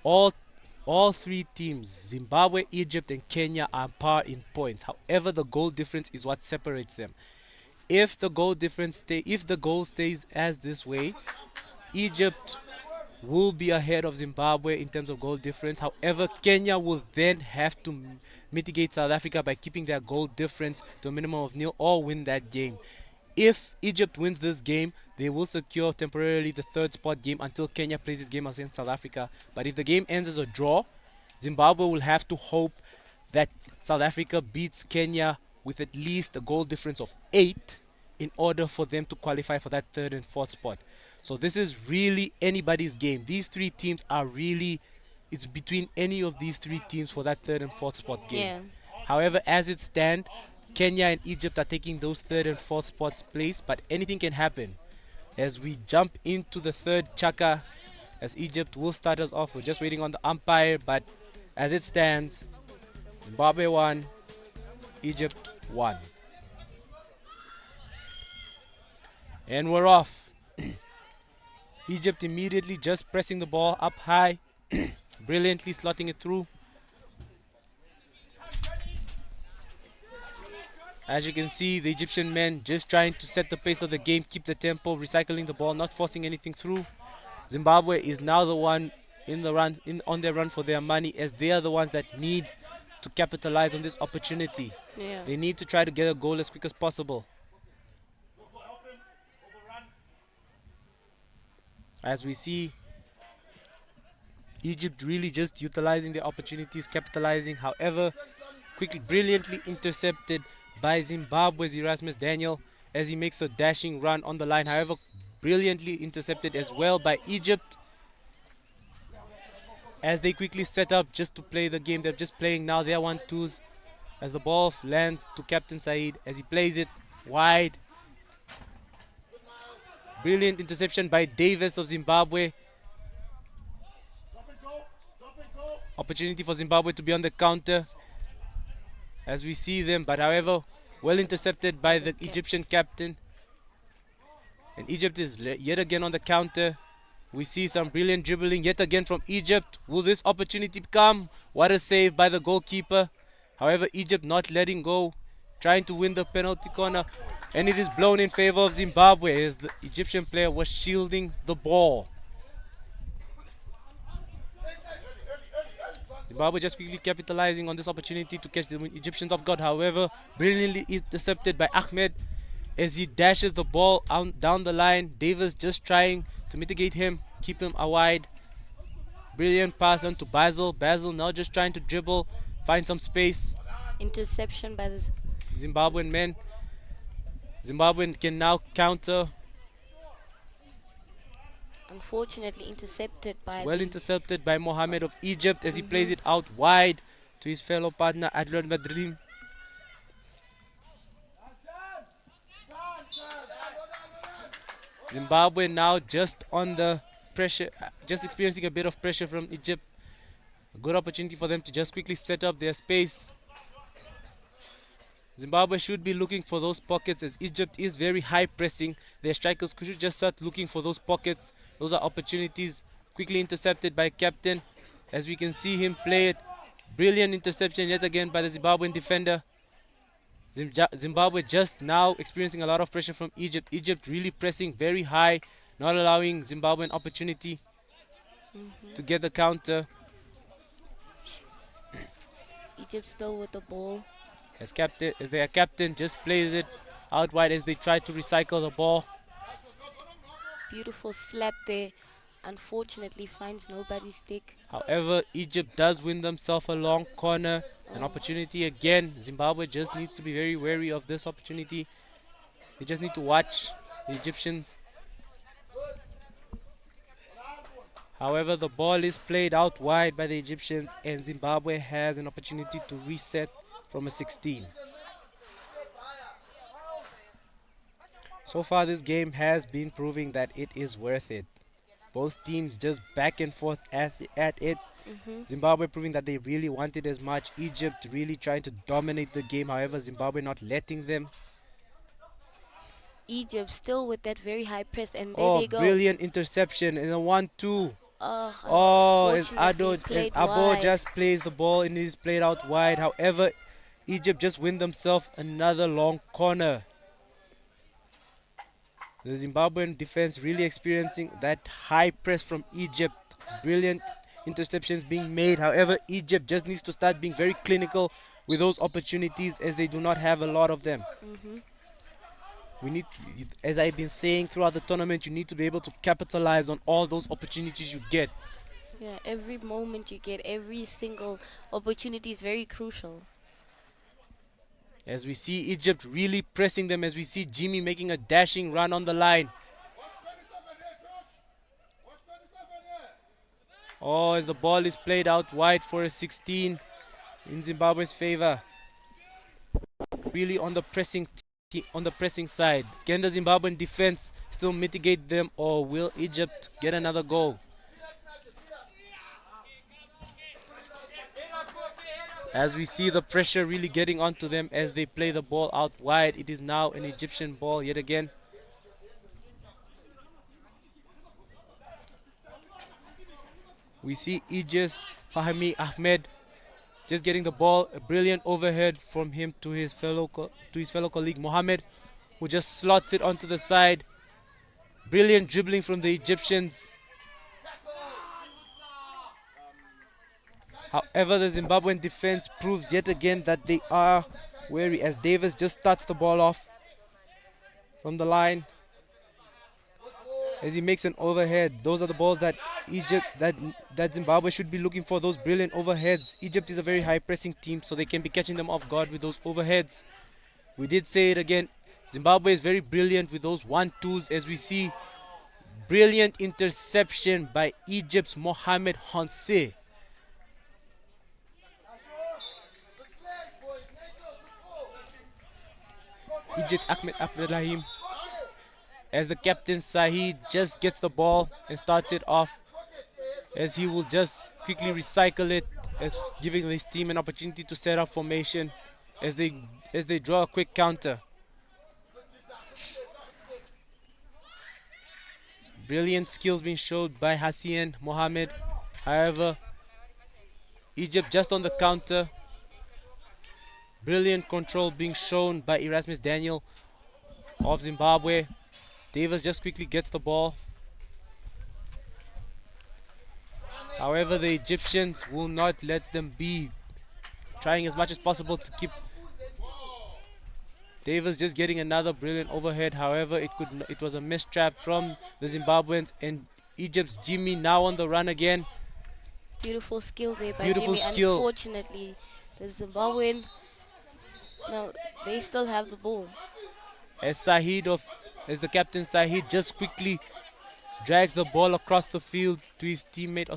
A: all all three teams, Zimbabwe, Egypt, and Kenya, are par in points. However, the goal difference is what separates them. If the goal stays as this way, Egypt will be ahead of Zimbabwe in terms of goal difference. However, Kenya will then have to mitigate South Africa by keeping their goal difference to a minimum of nil or win that game. If Egypt wins this game, they will secure temporarily the third spot game until Kenya plays this game against South Africa. But if the game ends as a draw, Zimbabwe will have to hope that South Africa beats Kenya with at least a goal difference of 8 in order for them to qualify for that third and fourth spot. So this is really anybody's game. These three teams are really, it's between any of these three teams for that third and fourth spot game.
B: Yeah.
A: However, as it stands, Kenya and Egypt are taking those third and fourth spots place, but anything can happen. As we jump into the third chaka, as Egypt will start us off. We're just waiting on the umpire, but as it stands, Zimbabwe 1, Egypt 1. And we're off. Egypt immediately just pressing the ball up high, brilliantly slotting it through. As you can see, the Egyptian men just trying to set the pace of the game, keep the tempo, recycling the ball, not forcing anything through. Zimbabwe is now the one in the run, on their run for their money, as they are the ones that need to capitalize on this opportunity.
B: Yeah.
A: They need to try to get a goal as quick as possible. As we see, Egypt really just utilizing their opportunities, capitalizing. However, quickly, brilliantly intercepted by Zimbabwe's Erasmus Daniel as he makes a dashing run on the line. However, brilliantly intercepted as well by Egypt as they quickly set up just to play the game. They're just playing now their 1-2s as the ball lands to Captain Said as he plays it wide. Brilliant interception by Davis of Zimbabwe. Opportunity for Zimbabwe to be on the counter as we see them, but however, well intercepted by the Egyptian captain. And Egypt is yet again on the counter. We see some brilliant dribbling yet again from Egypt. Will this opportunity come? What a save by the goalkeeper. However, Egypt not letting go, trying to win the penalty corner. And it is blown in favor of Zimbabwe as the Egyptian player was shielding the ball. Zimbabwe just quickly capitalizing on this opportunity to catch the Egyptians off guard. However, brilliantly intercepted by Ahmed as he dashes the ball down the line. Davis just trying to mitigate him, keep him wide. Brilliant pass on to Basil. Basil now just trying to dribble, find some space.
B: Interception by the
A: Zimbabwean men. Zimbabwean can now counter.
B: unfortunately intercepted by
A: Well intercepted by Mohamed of Egypt as he plays it out wide to his fellow partner Adlan Madrim. Zimbabwe now just on the pressure, just experiencing a bit of pressure from Egypt. A good opportunity for them to just quickly set up their space. Zimbabwe should be looking for those pockets as Egypt is very high pressing. Their strikers should just start looking for those pockets. Those are opportunities. Quickly intercepted by captain as we can see him play it. Brilliant interception yet again by the Zimbabwean defender. Zimbabwe just now experiencing a lot of pressure from Egypt. Egypt really pressing very high, not allowing Zimbabwe an opportunity to get the counter.
B: Egypt still with the ball.
A: As their captain just plays it out wide as they try to recycle the ball.
B: Beautiful slap there. Unfortunately finds nobody's stick.
A: However, Egypt does win themselves a long corner. An opportunity again. Zimbabwe just needs to be very wary of this opportunity. They just need to watch the Egyptians. However, the ball is played out wide by the Egyptians and Zimbabwe has an opportunity to reset from a 16. So far this game has been proving that it is worth it. Both teams just back and forth at it.
B: Hmm.
A: Zimbabwe proving that they really wanted as much. Egypt really trying to dominate the game. However, Zimbabwe not letting them.
B: Egypt still with that very high press, and there
A: Oh,
B: they go.
A: brilliant interception in a 1-2.
B: Oh,
A: Oh,
B: unfortunately
A: As
B: played
A: Abo
B: wide.
A: just plays the ball and is played out wide. However, Egypt just win themselves another long corner. The Zimbabwean defense really experiencing that high press from Egypt. Brilliant interceptions being made. However, Egypt just needs to start being very clinical with those opportunities as they do not have a lot of them.
B: Hmm.
A: We need, as I've been saying throughout the tournament, you need to be able to capitalize on all those opportunities you get.
B: Yeah, every moment you get, every single opportunity is very crucial.
A: As we see Egypt really pressing them, as we see Jimmy making a dashing run on the line. Oh, as the ball is played out wide for a 16 in Zimbabwe's favor. Really on the pressing side. Can the Zimbabwean defense still mitigate them, or will Egypt get another goal? As we see the pressure really getting onto them as they play the ball out wide. It is now an Egyptian ball yet again. We see Aegis Fahmi Ahmed just getting the ball, a brilliant overhead from him to his fellow colleague Mohamed, who just slots it onto the side. Brilliant dribbling from the Egyptians. However, the Zimbabwean defense proves yet again that they are wary as Davis just starts the ball off from the line as he makes an overhead. Those are the balls that that Zimbabwe should be looking for, those brilliant overheads. Egypt is a very high pressing team, so they can be catching them off guard with those overheads. We did say it again. Zimbabwe is very brilliant with those 1-2s as we see brilliant interception by Egypt's Mohamed Hanse. Egypt's Ahmed Abdullahim as the captain Sahid just gets the ball and starts it off, as he will just quickly recycle it, as giving his team an opportunity to set up formation as they draw a quick counter. Brilliant skills being showed by Hassien Mohamed. However, Egypt just on the counter. Brilliant control being shown by Erasmus Daniel of Zimbabwe. Davis just quickly gets the ball. However, the Egyptians will not let them be, trying as much as possible to keep Davis just getting another brilliant overhead. However, it was a missed trap from the Zimbabweans, and Egypt's Jimmy now on the run again.
B: Beautiful skill there by
A: Beautiful
B: Jimmy.
A: skill.
B: Unfortunately, the Zimbabwean, no, they still have the ball.
A: As the captain Sahid just quickly drags the ball across the field to his teammate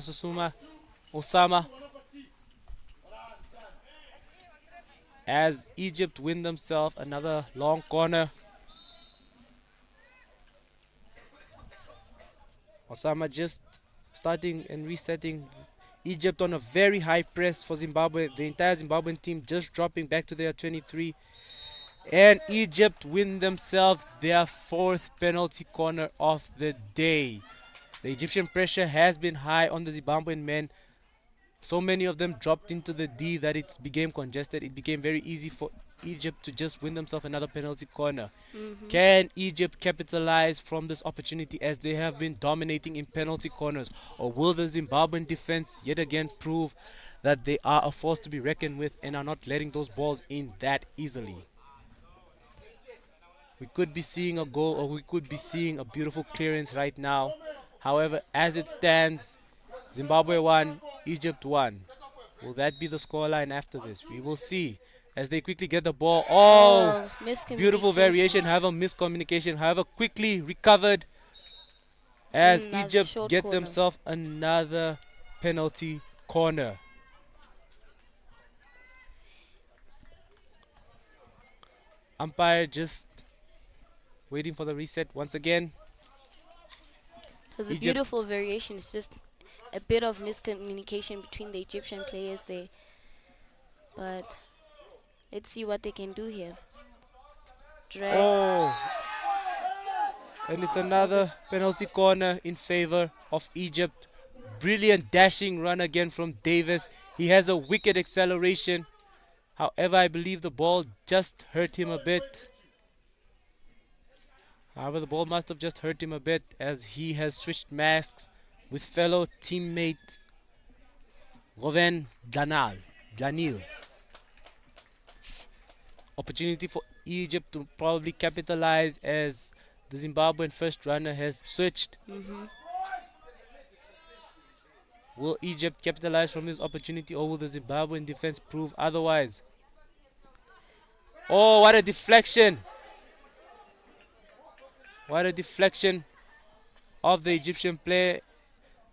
A: Osama. As Egypt win themselves another long corner. Osama just starting and resetting Egypt on a very high press for Zimbabwe. The entire Zimbabwean team just dropping back to their 23. And Egypt win themselves their fourth penalty corner of the day. The Egyptian pressure has been high on the Zimbabwean men. So many of them dropped into the D that it became congested. It became very easy for Egypt to just win themselves another penalty corner. Can Egypt capitalize from this opportunity as they have been dominating in penalty corners? Or will the Zimbabwean defense yet again prove that they are a force to be reckoned with and are not letting those balls in that easily? We could be seeing a goal, or we could be seeing a beautiful clearance right now. However, as it stands, Zimbabwe 1, Egypt 1. Will that be the scoreline after this? We will see as they quickly get the ball. Oh, beautiful variation. However, miscommunication. However, quickly recovered as Egypt get themselves another penalty corner. Umpire just waiting for the reset once again.
B: was a
A: Egypt.
B: beautiful variation. It's just a bit of miscommunication between the Egyptian players there. But let's see what they can do here. Drag.
A: Oh, and it's another penalty corner in favor of Egypt. Brilliant dashing run again from Davis. He has a wicked acceleration. However, I believe the ball just hurt him a bit. However, the ball must have just hurt him a bit as he has switched masks with fellow teammate Roven Danil. Opportunity for Egypt to probably capitalize as the Zimbabwean first runner has switched. Will Egypt capitalize from this opportunity, or will the Zimbabwean defense prove otherwise? Oh, what a deflection! What a deflection of the Egyptian player.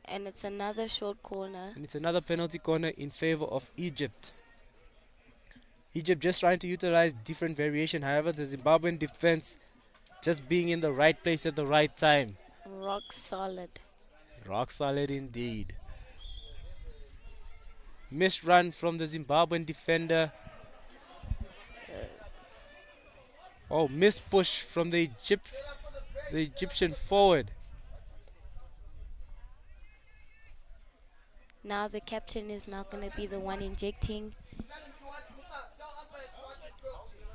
B: And it's another short corner.
A: And it's another penalty corner in favor of Egypt. Egypt just trying to utilize different variation. However, the Zimbabwean defense just being in the right place at the right time.
B: Rock solid.
A: Rock solid indeed. Missed run from the Zimbabwean defender. Oh, missed push from the Egyptian forward.
B: Now the captain is not going to be the one injecting.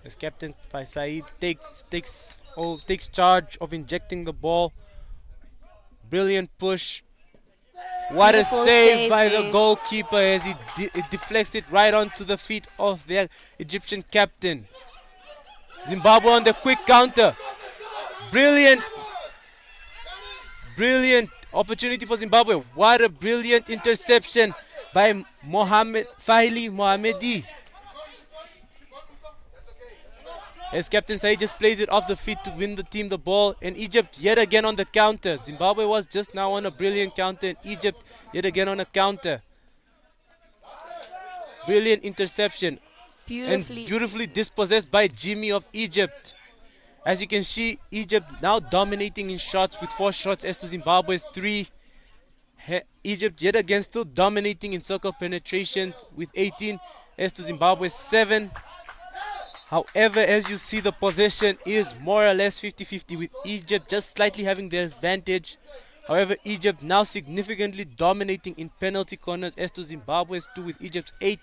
A: As Captain Said takes charge of injecting the ball. Brilliant push. What
B: Beautiful
A: a save
B: save
A: by
B: there.
A: the goalkeeper as he it deflects it right onto the feet of the Egyptian captain. Zimbabwe on the quick counter. Brilliant opportunity for Zimbabwe. What a brilliant interception by Fahili Mohamedi. As Captain Said just plays it off the feet to win the team the ball. And Egypt yet again on the counter. Zimbabwe was just now on a brilliant counter. And Egypt yet again on a counter. Brilliant interception. Beautifully dispossessed by Jimmy of Egypt. As you can see, Egypt now dominating in shots with 4 shots as to Zimbabwe's 3. Egypt yet again still dominating in circle penetrations with 18 as to Zimbabwe's 7. However, as you see, the possession is more or less 50-50 with Egypt just slightly having the advantage. However, Egypt now significantly dominating in penalty corners as to Zimbabwe's 2 with Egypt's 8.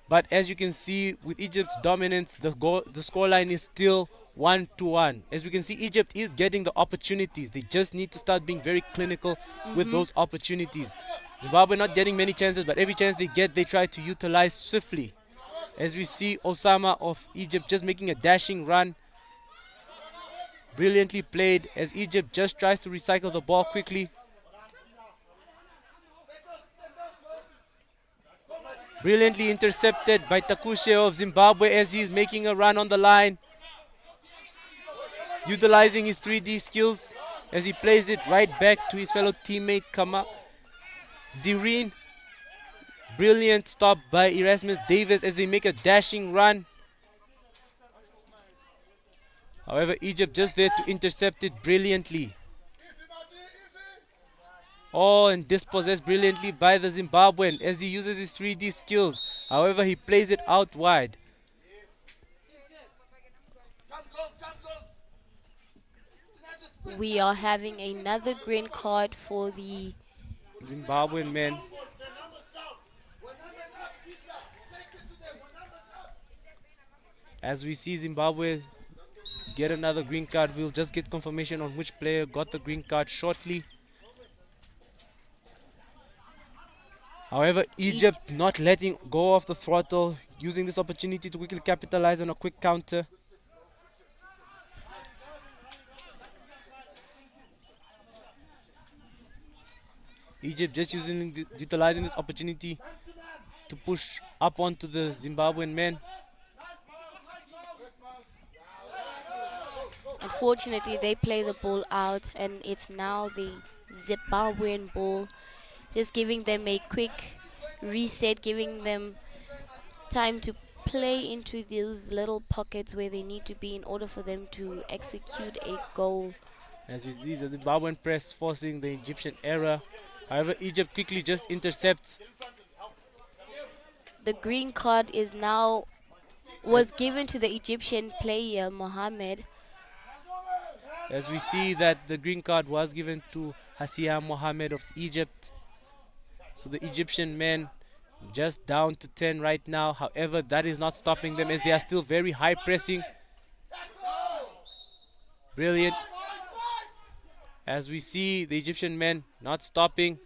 A: But as you can see, with Egypt's dominance, the scoreline is still 1-1. As we can see, Egypt is getting the opportunities. They just need to start being very clinical with those opportunities. Zimbabwe not getting many chances, but every chance they get, they try to utilize swiftly. As we see Osama of Egypt just making a dashing run. Brilliantly played as Egypt just tries to recycle the ball quickly. Brilliantly intercepted by Takushe of Zimbabwe as he's making a run on the line. Utilizing his 3D skills as he plays it right back to his fellow teammate Kama Direen. Brilliant stop by Erasmus Davis as they make a dashing run. However, Egypt just there to intercept it brilliantly. Oh, and dispossessed brilliantly by the Zimbabwean as he uses his 3D skills. However, he plays it out wide.
B: We are having another green card for the
A: Zimbabwean men. As we see Zimbabwe get another green card, we'll just get confirmation on which player got the green card shortly. However, Egypt not letting go of the throttle, using this opportunity to quickly capitalize on a quick counter. Egypt just utilizing this opportunity to push up onto the Zimbabwean men.
B: Unfortunately, they play the ball out, and it's now the Zimbabwean ball, just giving them a quick reset, giving them time to play into those little pockets where they need to be in order for them to execute a goal
A: As we see the Zimbabwean press forcing the Egyptian error. However, Egypt quickly just intercepts.
B: The green card is now was given to the Egyptian player Mohammed.
A: As we see that the green card was given to Hassia Mohammed of Egypt. So the Egyptian men just down to 10 right now. However, that is not stopping them as they are still very high pressing. Brilliant. As we see the Egyptian men not stopping.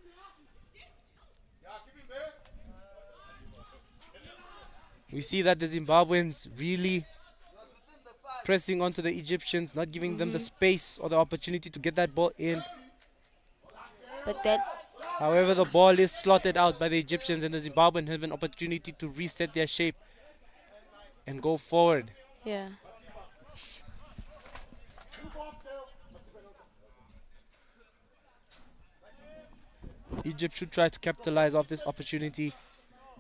A: We see that the Zimbabweans really pressing onto the Egyptians, not giving them the space or the opportunity to get that ball in.
B: But that,
A: However, the ball is slotted out by the Egyptians and the Zimbabweans have an opportunity to reset their shape and go forward.
B: yeah.
A: Egypt should try to capitalize off this opportunity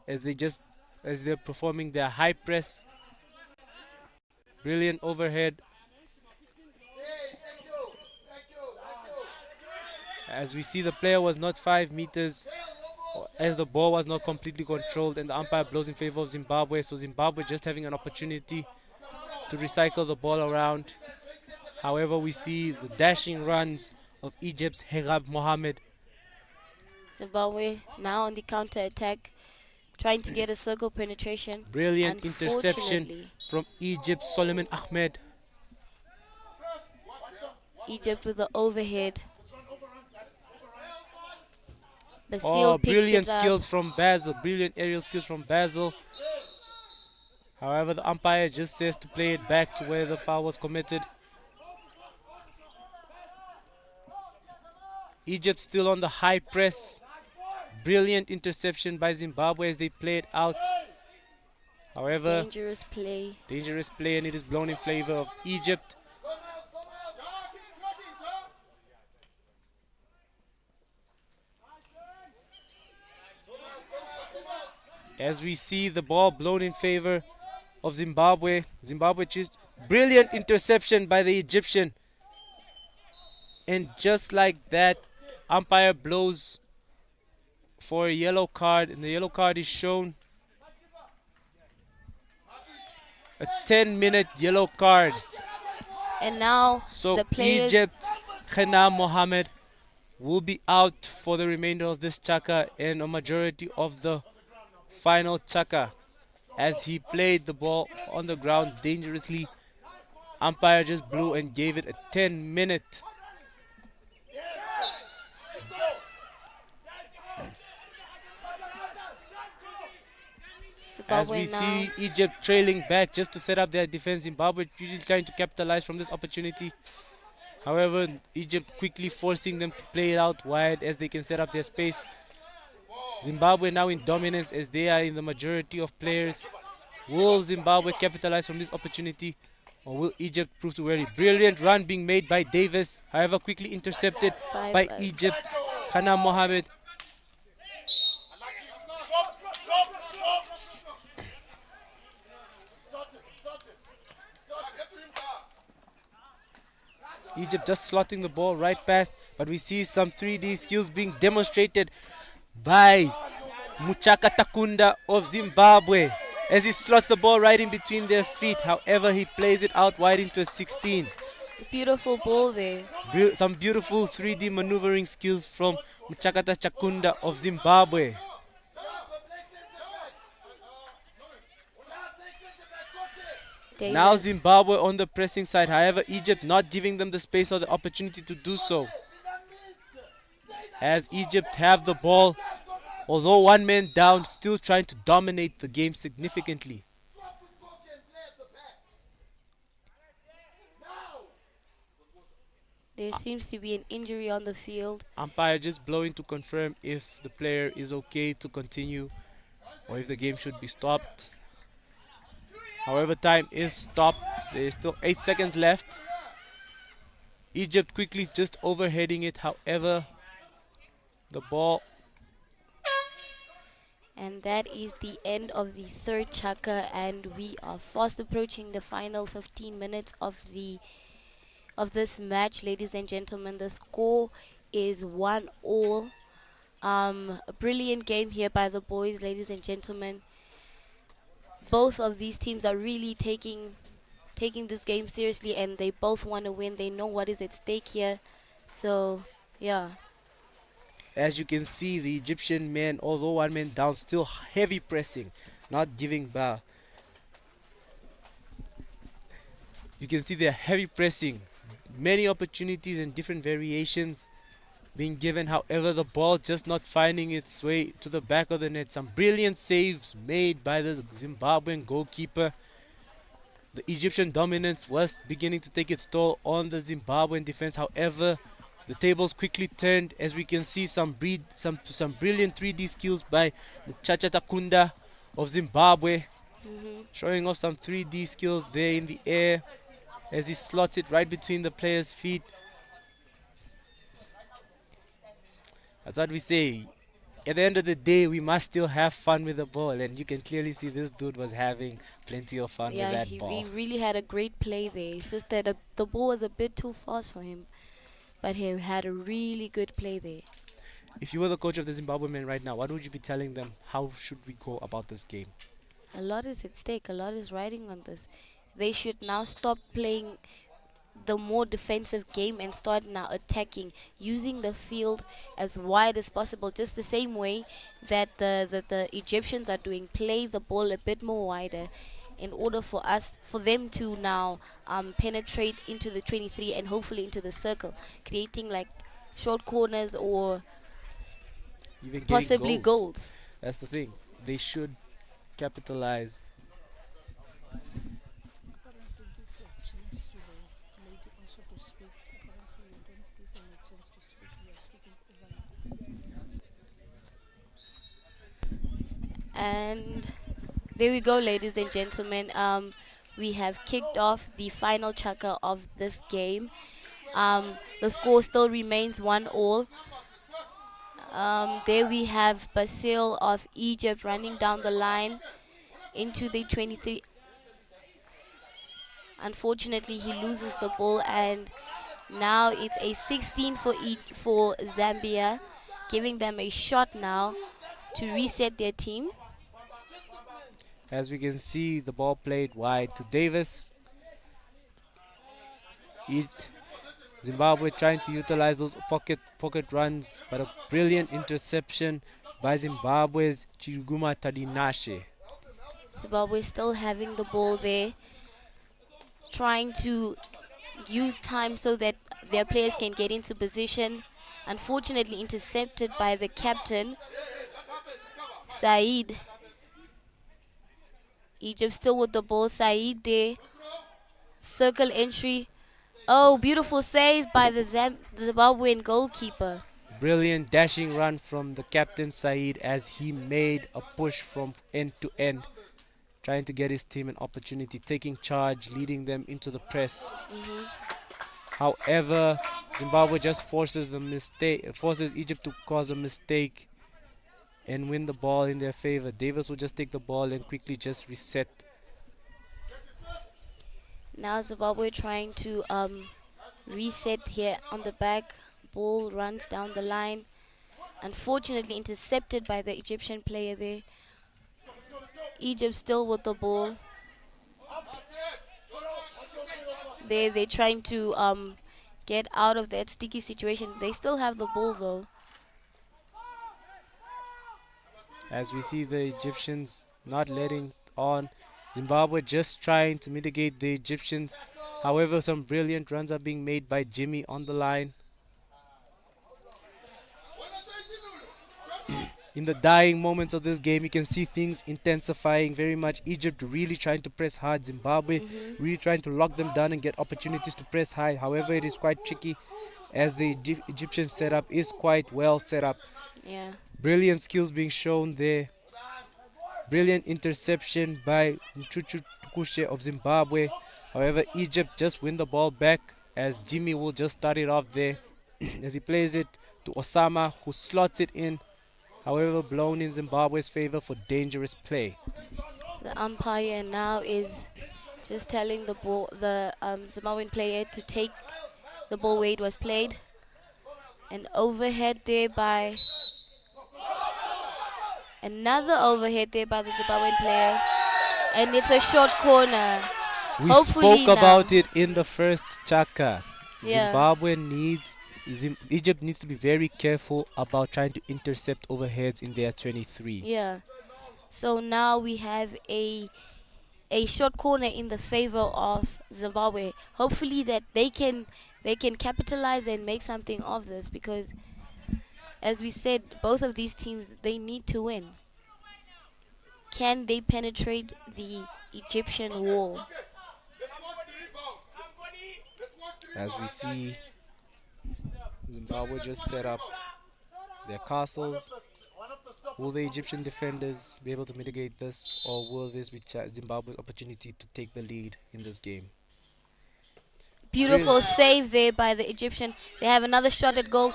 A: as they're performing their high press. Brilliant overhead. As we see, the player was not 5 meters as the ball was not completely controlled and the umpire blows in favor of Zimbabwe. So Zimbabwe just having an opportunity to recycle the ball around. However, we see the dashing runs of Egypt's Hegab Mohammed.
B: Zimbabwe now on the counter attack, trying to get a circle penetration.
A: Brilliant interception
B: Unfortunately,
A: from Egypt, Solomon Ahmed.
B: Egypt with the overhead. Basil
A: Oh,
B: picks
A: brilliant
B: it up.
A: skills from Basil. Brilliant aerial skills from Basil. However, the umpire just says to play it back to where the foul was committed. Egypt still on the high press. Brilliant interception by Zimbabwe as they play it out. However,
B: Dangerous play.
A: dangerous play and it is blown in favor of Egypt. As we see the ball blown in favor of Zimbabwe. Zimbabwe just brilliant interception by the Egyptian. And just like that, umpire blows for a yellow card and the yellow card is shown. A 10-minute yellow card.
B: And now
A: So
B: the players,
A: Egypt's Khena Mohammed will be out for the remainder of this chaka and a majority of the final chaka as he played the ball on the ground dangerously. Umpire just blew and gave it a 10-minute. As
B: Zimbabwe
A: we
B: now.
A: see Egypt trailing back just to set up their defense, Zimbabwe really trying to capitalize from this opportunity. However, Egypt quickly forcing them to play it out wide as they can set up their space. Zimbabwe now in dominance as they are in the majority of players. Will Zimbabwe capitalize from this opportunity or will Egypt prove to vary? Brilliant run being made by Davis, however quickly intercepted by Egypt's Khana Mohammed. Egypt just slotting the ball right past, but we see some 3D skills being demonstrated by Muchaka Takunda of Zimbabwe as he slots the ball right in between their feet. However, he plays it out wide into a 16.
B: Beautiful ball there.
A: Some beautiful 3D maneuvering skills from Muchakata Chakunda of Zimbabwe.
B: Davis.
A: Now Zimbabwe on the pressing side. However, Egypt not giving them the space or the opportunity to do so. As Egypt have the ball, although one man down, still trying to dominate the game significantly.
B: There seems to be an injury on the field.
A: Umpire just blowing to confirm if the player is okay to continue or if the game should be stopped. However, time is stopped. There is still 8 seconds left. Egypt quickly just overheading it. However, the ball.
B: And that is the end of the third chaka, and we are fast approaching the final 15 minutes of of this match, ladies and gentlemen. The score is 1-all. A brilliant game here by the boys, ladies and gentlemen. Both of these teams are really taking this game seriously, and they both want to win. They know what is at stake here. So, yeah.
A: As you can see, the Egyptian men, although one man down, still heavy pressing, not giving bar. You can see they're heavy pressing. Many opportunities and different variations being given. However, the ball just not finding its way to the back of the net. Some brilliant saves made by the Zimbabwean goalkeeper. The Egyptian dominance was beginning to take its toll on the Zimbabwean defense. However, the tables quickly turned as we can see some brilliant 3D skills by Chacha Takunda of Zimbabwe, showing off some 3D skills there in the air as he slots it right between the player's feet. That's what we say. At the end of the day, we must still have fun with the ball, and you can clearly see this dude was having plenty of fun with that ball.
B: He really had a great play there. It's just that the ball was a bit too fast for him, but he had a really good play there.
A: If you were the coach of the Zimbabwe men right now, what would you be telling them? How should we go about this game?
B: A lot is at stake. A lot is riding on this. They should now stop playing the more defensive game and start now attacking, using the field as wide as possible, just the same way that the Egyptians are doing. Play the ball a bit more wider in order for them to now penetrate into the 23 and hopefully into the circle, creating like short corners or
A: Even
B: possibly goals.
A: That's the thing. They should capitalize.
B: And there we go, ladies and gentlemen. We have kicked off the final chaka of this game. The score still remains 1-all. There we have Basil of Egypt running down the line into the 23. Unfortunately, he loses the ball, and now it's a 16 for Zambia, giving them a shot now to reset their team.
A: As we can see, the ball played wide to Davis. Zimbabwe trying to utilize those pocket runs, but a brilliant interception by Zimbabwe's Chiruguma Tadinashe.
B: Zimbabwe still having the ball there, trying to use time so that their players can get into position. Unfortunately, intercepted by the captain, Said. Egypt still with the ball. Said there. Circle entry. Oh, beautiful save by the Zimbabwean goalkeeper.
A: Brilliant dashing run from the captain Said as he made a push from end to end, trying to get his team an opportunity, taking charge, leading them into the press. However, Zimbabwe just forces Egypt to cause a mistake and win the ball in their favor. Davis will just take the ball and quickly just reset.
B: Now Zimbabwe trying to reset here on the back. Ball runs down the line. Unfortunately intercepted by the Egyptian player there. Egypt still with the ball. They're trying to get out of that sticky situation. They still have the ball though.
A: As we see the Egyptians not letting on. Zimbabwe just trying to mitigate the Egyptians. However, some brilliant runs are being made by Jimmy on the line. In the dying moments of this game, you can see things intensifying very much. Egypt really trying to press hard. Zimbabwe really trying to lock them down and get opportunities to press high. However, it is quite tricky as the Egyptian setup is quite well set up.
B: Yeah.
A: Brilliant skills being shown there. Brilliant interception by Mchuchu Tukushe of Zimbabwe. However, Egypt just win the ball back as Jimmy will just start it off there as he plays it to Osama, who slots it in. However, blown in Zimbabwe's favor for dangerous play.
B: The umpire now is just telling the Zimbabwean player to take the ball where it was played. An overhead there by another overhead there by the Zimbabwean player. And it's a short corner.
A: We
B: Hopefully
A: spoke about
B: now.
A: it in the first chaka.
B: Yeah.
A: Egypt needs to be very careful about trying to intercept overheads in their 23.
B: Yeah. So now we have a short corner in the favor of Zimbabwe. Hopefully that they can capitalize and make something of this, because as we said, both of these teams, they need to win. Can they penetrate the Egyptian wall?
A: As we see, Zimbabwe just set up their castles. Will the Egyptian defenders be able to mitigate this, or will this be Zimbabwe's opportunity to take the lead in this game?
B: Beautiful save there by the Egyptian. They have another shot at goal.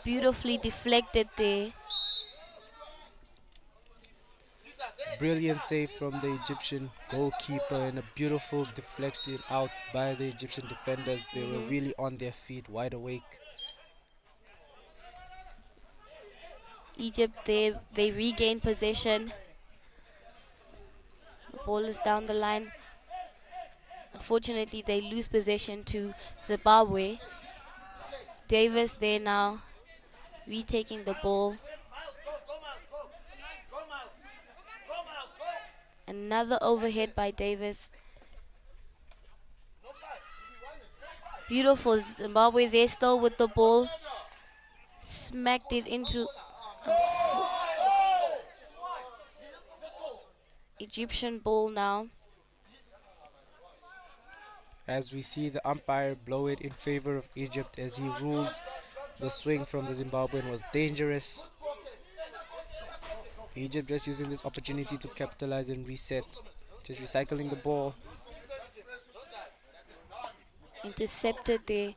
B: Beautifully deflected there.
A: Brilliant save from the Egyptian goalkeeper and a beautiful deflection out by the Egyptian defenders. They were really on their feet, wide awake.
B: Egypt, they regain possession. The ball is down the line. Unfortunately, they lose possession to Zimbabwe. Davis there now, retaking the ball. Another overhead by Davis. Beautiful Zimbabwe there, still with the ball. Smacked it into Egyptian ball now.
A: As we see the umpire blow it in favor of Egypt, as he rules the swing from the Zimbabwean was dangerous. Egypt just using this opportunity to capitalize and reset, just recycling the ball.
B: Intercepted there.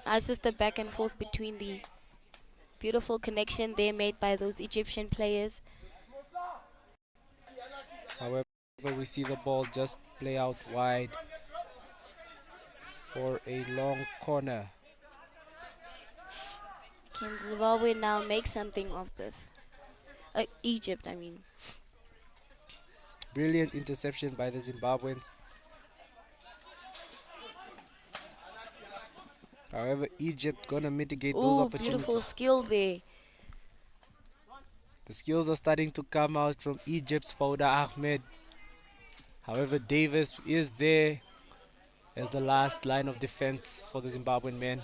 B: It's just the back and forth between the beautiful connection there made by those Egyptian players.
A: However, we see the ball just play out wide for a long corner.
B: Can Zimbabwe now make something of this? Egypt, I mean.
A: Brilliant interception by the Zimbabweans. However, Egypt gonna mitigate those opportunities.
B: Beautiful skill there.
A: The skills are starting to come out from Egypt's Fouda Ahmed. However, Davis is there as the last line of defense for the Zimbabwean men.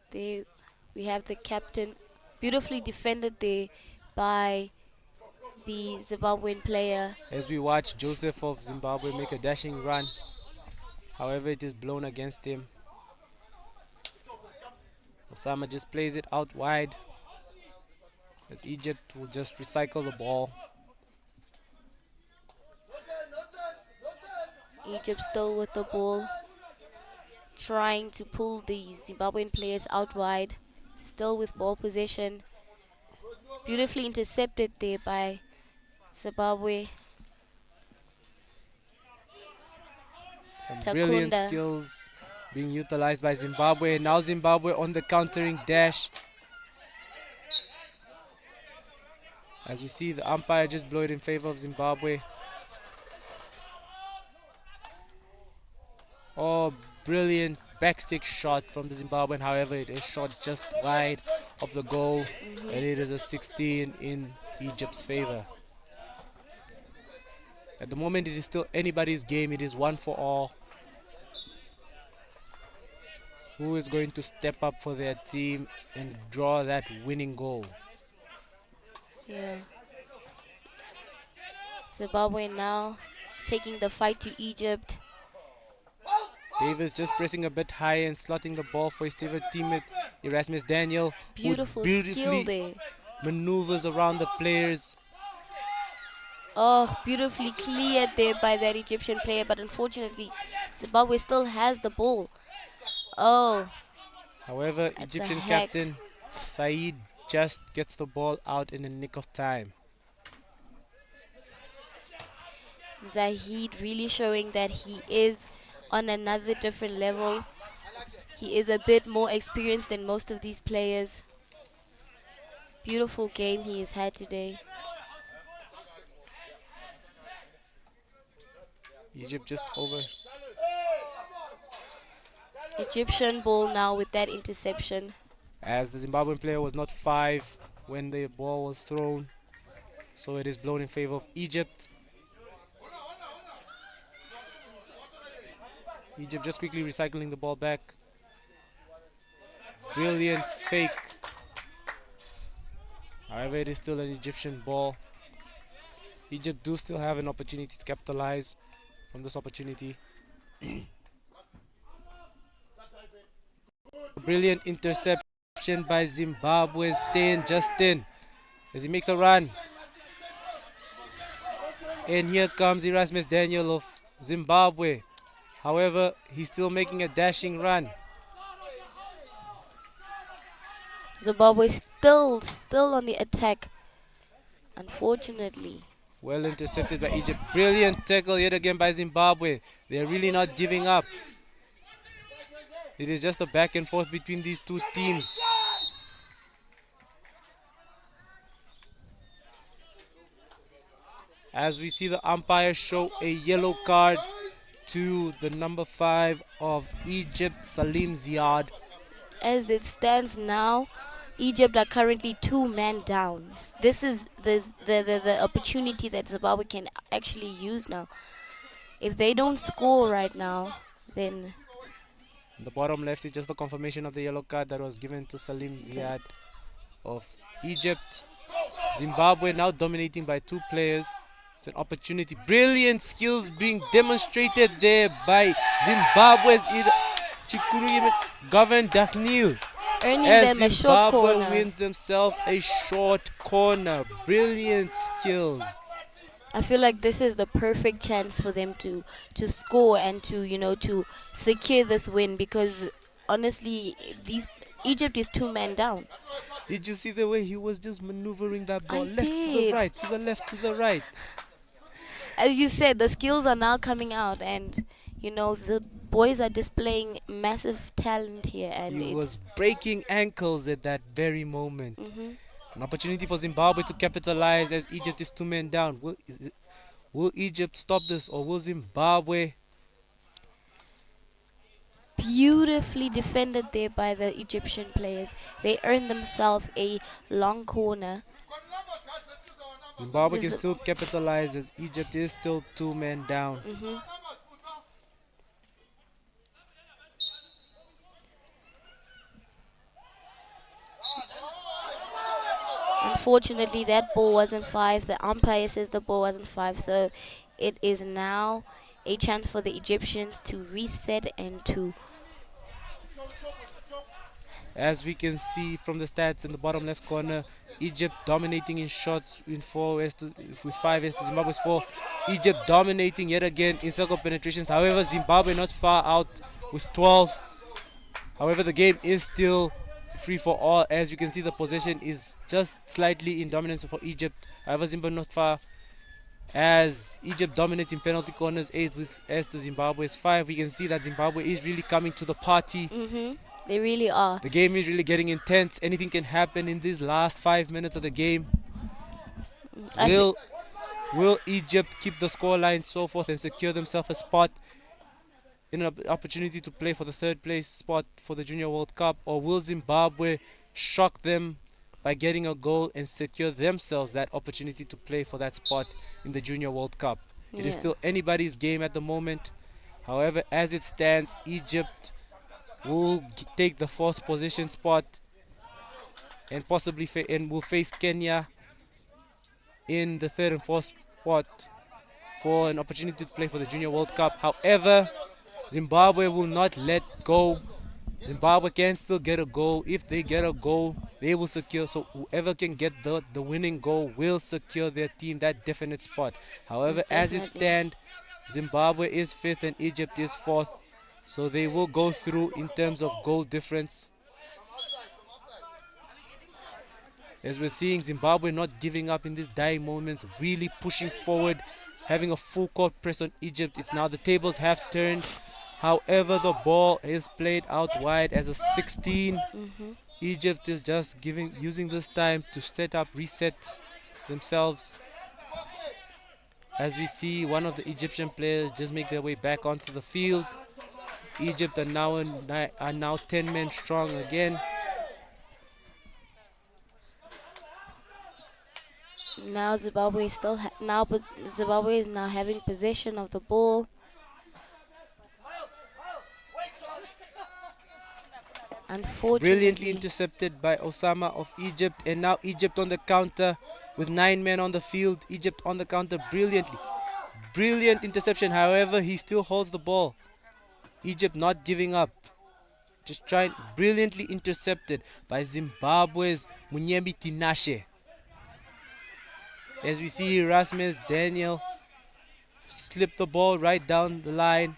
B: There we have the captain, beautifully defended there by the Zimbabwean player.
A: As we watch Joseph of Zimbabwe make a dashing run, however it is blown against him. Osama just plays it out wide, as Egypt will just recycle the ball.
B: Egypt still with the ball, trying to pull the Zimbabwean players out wide, still with ball possession. Beautifully intercepted there by Zimbabwe.
A: Some brilliant skills being utilized by Zimbabwe. Now Zimbabwe on the countering dash. As we see, the umpire just blow it in favor of Zimbabwe. Oh, brilliant backstick shot from the Zimbabwean. However, it is shot just wide of the goal, and it is a 16 in Egypt's favor. At the moment, it is still anybody's game. It is one for all. Who is going to step up for their team and draw that winning goal?
B: Yeah. Zimbabwe now taking the fight to Egypt.
A: Davis just pressing a bit high and slotting the ball for his favorite teammate, Erasmus Daniel.
B: Beautiful
A: beautifully
B: skill there.
A: Maneuvers around the players.
B: Oh, beautifully cleared there by that Egyptian player, but unfortunately, Zimbabwe still has the ball. Oh.
A: However, Egyptian captain Saeed just gets the ball out in the nick of time.
B: Zahid really showing that he is on another different level. He is a bit more experienced than most of these players. Beautiful game he has had today.
A: Egypt just over.
B: Egyptian ball now with that interception.
A: As the Zimbabwean player was not 5 when the ball was thrown, so it is blown in favor of Egypt. Egypt just quickly recycling the ball back. Brilliant fake. However, it is still an Egyptian ball. Egypt do still have an opportunity to capitalize from this opportunity. Brilliant interception by Zimbabwe. Staying Justin as he makes a run. And here comes Erasmus Daniel of Zimbabwe. However, he's still making a dashing run.
B: Zimbabwe still on the attack, unfortunately.
A: Well intercepted by Egypt. Brilliant tackle yet again by Zimbabwe. They're really not giving up. It is just a back and forth between these two teams. As we see the umpire show a yellow card to the number 5 of Egypt, Salim Ziad.
B: As it stands now, Egypt are currently 2-man down. This is the opportunity that Zimbabwe can actually use now. If they don't score right now, then...
A: In the bottom left is just the confirmation of the yellow card that was given to Salim Ziad of Egypt. Zimbabwe now dominating by 2 players. It's an opportunity. Brilliant skills being demonstrated there by Zimbabwe's Chikuru Govan Dachnil.
B: Earning them a short corner.
A: Zimbabwe wins themselves a short corner. Brilliant skills.
B: I feel like this is the perfect chance for them to score and to secure this win, because honestly, Egypt is 2-man down.
A: Did you see the way he was just maneuvering that ball?
B: I
A: Left to the
B: did.
A: right, to the left, to the right.
B: As you said, the skills are now coming out, and the boys are displaying massive talent here, and
A: He was breaking ankles at that very moment. An opportunity for Zimbabwe to capitalize as Egypt is 2 men down. Will Egypt stop this, or will Zimbabwe?
B: Beautifully defended there by the Egyptian players. They earned themselves a long corner.
A: Zimbabwe can still capitalize as Egypt is still 2 men down.
B: Unfortunately, that ball wasn't 5. The umpire says the ball wasn't 5, so it is now a chance for the Egyptians to reset and to...
A: As we can see from the stats in the bottom left corner, Egypt dominating in shots in 4 with 5 as to Zimbabwe's 4. Egypt dominating yet again in circle penetrations. However, Zimbabwe not far out with 12. However, the game is still free for all. As you can see, the possession is just slightly in dominance for Egypt. However, Zimbabwe not far, as Egypt dominates in penalty corners 8 with as to Zimbabwe's 5. We can see that Zimbabwe is really coming to the party.
B: They really are.
A: The game is really getting intense. Anything can happen in these last 5 minutes of the game. Will Egypt keep the scoreline so forth and secure themselves a spot in an opportunity to play for the 3rd place spot for the Junior World Cup, or will Zimbabwe shock them by getting a goal and secure themselves that opportunity to play for that spot in the Junior World Cup? It is still anybody's game at the moment. However, as it stands, Egypt will take the 4th position spot and possibly will face Kenya in the 3rd and 4th spot for an opportunity to play for the Junior World Cup. However, Zimbabwe will not let go. Zimbabwe can still get a goal. If they get a goal, they will secure. So whoever can get the winning goal will secure their team that definite spot. However, as it stands, Zimbabwe is 5th and Egypt is 4th. So they will go through in terms of goal difference. As we're seeing Zimbabwe not giving up in these dying moments, really pushing forward, having a full court press on Egypt. It's now the tables have turned. However, the ball is played out wide as a 16. Egypt is just using this time to reset themselves. As we see one of the Egyptian players just make their way back onto the field. Egypt are now 10 men strong again.
B: Now Zimbabwe is Zimbabwe is now having possession of the ball. Unfortunately,
A: Brilliantly intercepted by Osama of Egypt, and now Egypt on the counter with 9 men on the field. Egypt on the counter brilliantly. Brilliant interception, however, he still holds the ball. Egypt not giving up. Just trying, brilliantly intercepted by Zimbabwe's Munyembi Tinashe. As we see Erasmus Daniel slip the ball right down the line.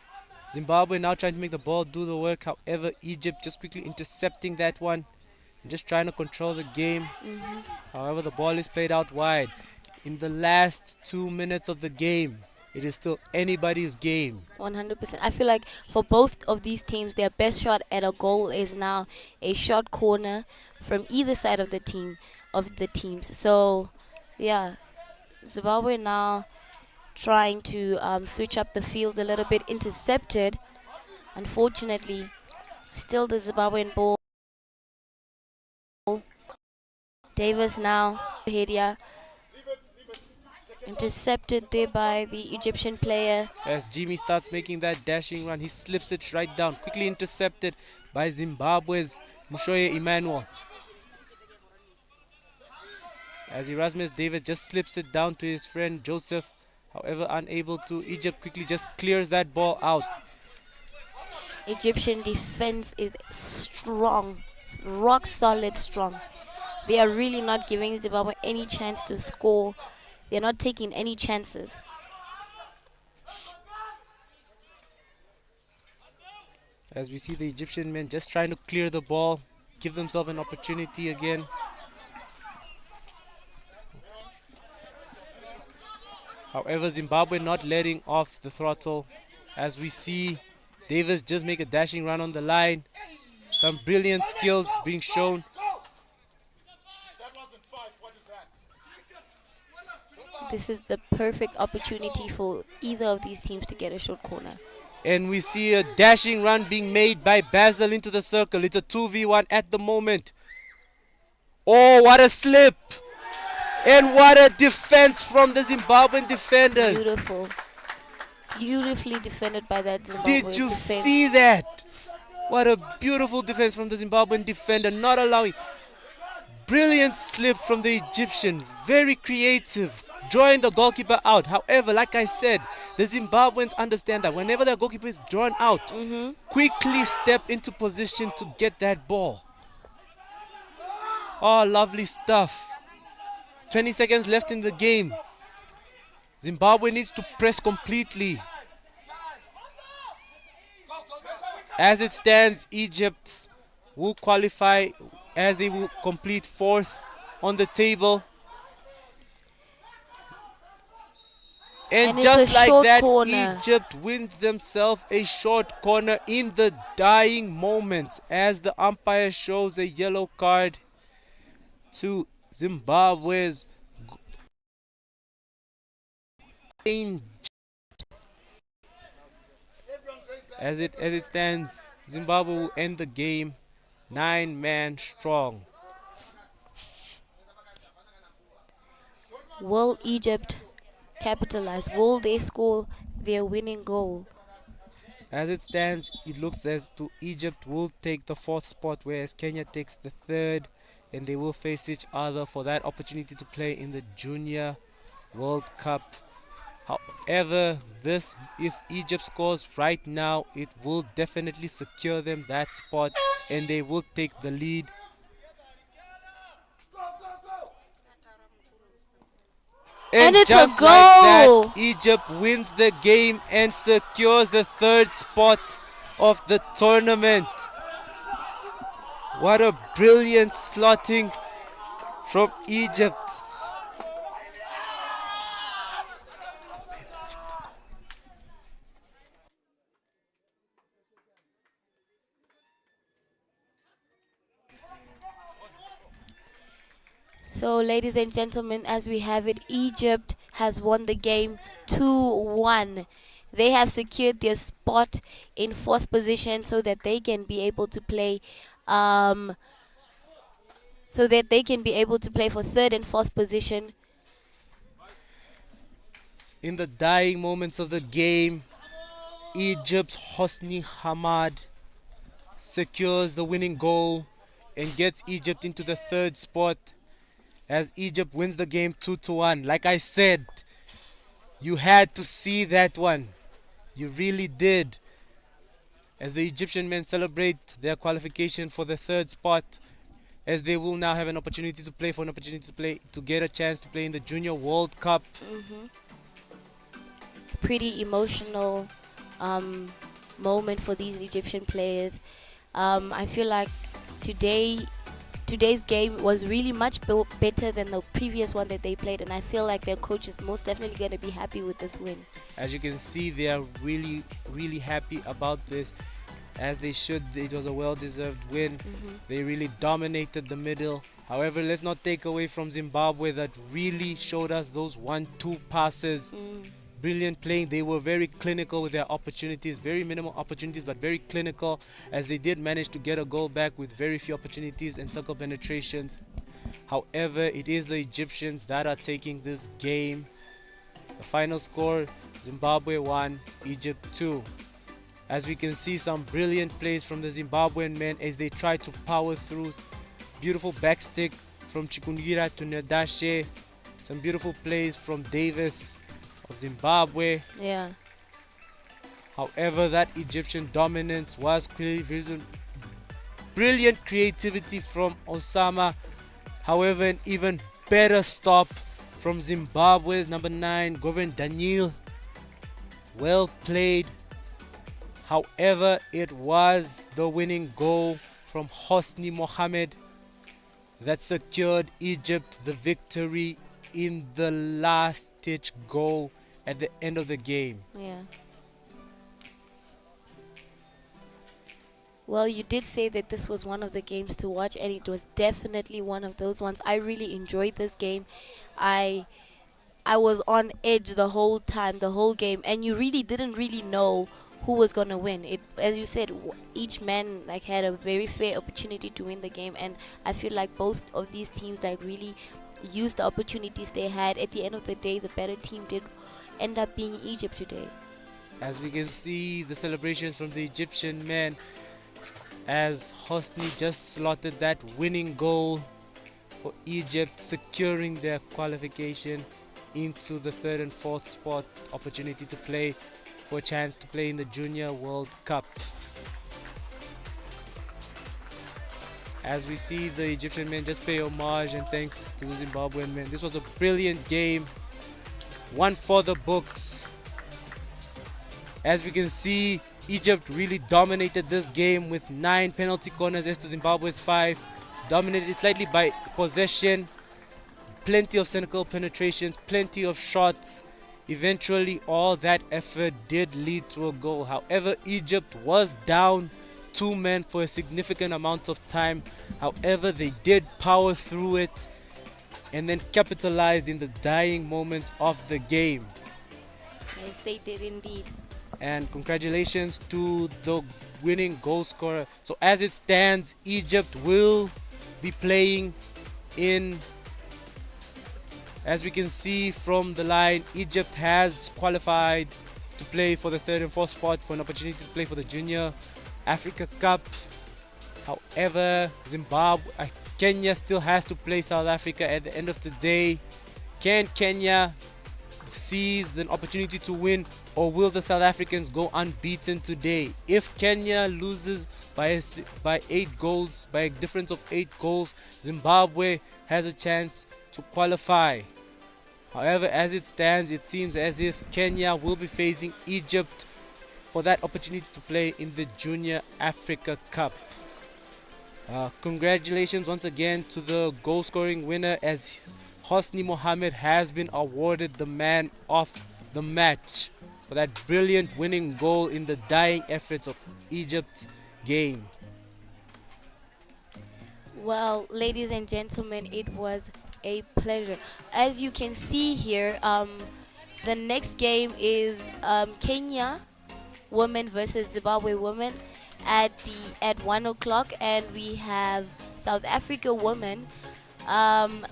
A: Zimbabwe now trying to make the ball do the work. However, Egypt just quickly intercepting that one and just trying to control the game. However, the ball is played out wide. In the last 2 minutes of the game, it is still anybody's game.
B: 100%. I feel like for both of these teams, their best shot at a goal is now a short corner from either side of the teams. So, yeah, Zimbabwe now trying to switch up the field a little bit. Intercepted, unfortunately. Still the Zimbabwean ball. Davis now here. Intercepted there by the Egyptian player.
A: As Jimmy starts making that dashing run, he slips it right down. Quickly intercepted by Zimbabwe's Mushoye Emmanuel. As Erasmus David just slips it down to his friend Joseph. However, unable to. Egypt quickly just clears that ball out.
B: Egyptian defense is strong. Rock solid strong. They are really not giving Zimbabwe any chance to score. They're not taking any chances.
A: As we see the Egyptian men just trying to clear the ball, give themselves an opportunity again. However, Zimbabwe not letting off the throttle. As we see Davis just make a dashing run on the line. Some brilliant skills being shown.
B: This is the perfect opportunity for either of these teams to get a short corner.
A: And we see a dashing run being made by Basil into the circle. It's a 2v1 at the moment. Oh, what a slip! And what a defense from the Zimbabwean defenders.
B: Beautiful. Beautifully defended by that Zimbabwean
A: Did you see that? What a beautiful defense from the Zimbabwean defender, not allowing. Brilliant slip from the Egyptian. Very creative. Drawing the goalkeeper out. However, like I said, the Zimbabweans understand that whenever their goalkeeper is drawn out, quickly step into position to get that ball. Oh, lovely stuff. 20 seconds left in the game. Zimbabwe needs to press completely. As it stands, Egypt will qualify as they will complete 4th on the table. And just like that, Egypt wins themselves a short corner in the dying moments as the umpire shows a yellow card to Zimbabwe's as it stands, Zimbabwe will end the game 9-man strong.
B: Will Egypt capitalize? Will they score their winning goal?
A: As it stands, it looks as though Egypt will take the 4th spot, whereas Kenya takes the 3rd, and they will face each other for that opportunity to play in the Junior World Cup. However, if Egypt scores right now, it will definitely secure them that spot, and they will take the lead.
B: And it's
A: just
B: a goal!
A: Like that, Egypt wins the game and secures the 3rd spot of the tournament. What a brilliant slotting from Egypt.
B: So, ladies and gentlemen, as we have it, Egypt has won the game 2-1. They have secured their spot in fourth position so that they can be able to play for third and fourth position.
A: In the dying moments of the game, Egypt's Hosni Hamad secures the winning goal and gets Egypt into the third spot as Egypt wins the game 2-1. Like I said, you had to see that one. You really did. As the Egyptian men celebrate their qualification for the third spot, as they will now have an opportunity to play to get a chance to play in the Junior World Cup.
B: Pretty emotional moment for these Egyptian players. I feel like today's game was really much better than the previous one that they played, and I feel like their coach is most definitely going to be happy with this win.
A: As you can see, they are really, really happy about this, as they should. It was a well-deserved win. They really dominated the middle. However, let's not take away from Zimbabwe that really showed us those 1-2 passes. Brilliant playing. They were very clinical with their opportunities, very minimal opportunities, but very clinical, as they did manage to get a goal back with very few opportunities and circle penetrations. However, it is the Egyptians that are taking this game. The final score, Zimbabwe 1, Egypt 2. As we can see, some brilliant plays from the Zimbabwean men as they try to power through. Beautiful backstick from Chikungira to Nadashe. Some beautiful plays from Davis of Zimbabwe.
B: Yeah.
A: However, that Egyptian dominance was clearly visible. Brilliant creativity from Osama. However, an even better stop from Zimbabwe's number 9, Govind Daniel. Well played. However, it was the winning goal from Hosni Mohammed that secured Egypt the victory in the last-ditch goal at the end of the game.
B: Yeah. Well, you did say that this was one of the games to watch, and it was definitely one of those ones. I really enjoyed this game. I was on edge the whole time, the whole game, and you really didn't really know who was gonna win. It, as you said, each man like had a very fair opportunity to win the game, and I feel like both of these teams like really used the opportunities they had. At the end of the day, the better team did end up being Egypt today.
A: As we can see the celebrations from the Egyptian men, as Hosni just slotted that winning goal for Egypt, securing their qualification into the third and fourth spot, opportunity to play for a chance to play in the Junior World Cup. As we see the Egyptian men just pay homage and thanks to the Zimbabwean men. This was a brilliant game, one for the books. As we can see, Egypt really dominated this game with 9 penalty corners as to Zimbabwe's 5. Dominated slightly by possession, plenty of circle penetrations, plenty of shots. Eventually, all that effort did lead to a goal. However, Egypt was down 2 men for a significant amount of time. However, they did power through it and then capitalized in the dying moments of the game.
B: Yes, they did indeed.
A: And congratulations to the winning goal scorer. So as it stands, Egypt will be playing in, as we can see from the line, Egypt has qualified to play for the third and fourth spot for an opportunity to play for the Junior Africa Cup. However, Kenya still has to play South Africa at the end of today. Can Kenya seize the opportunity to win, or will the South Africans go unbeaten today? If Kenya loses by 8 goals, by a difference of 8 goals, Zimbabwe has a chance to qualify. However, as it stands, it seems as if Kenya will be facing Egypt for that opportunity to play in the Junior Africa Cup. Congratulations once again to the goal scoring winner, as Hosni Mohammed has been awarded the man of the match for that brilliant winning goal in the dying efforts of Egypt game.
B: Well, ladies and gentlemen, it was a pleasure. As you can see here, the next game is Kenya women versus Zimbabwe women at 1 o'clock, and we have South Africa women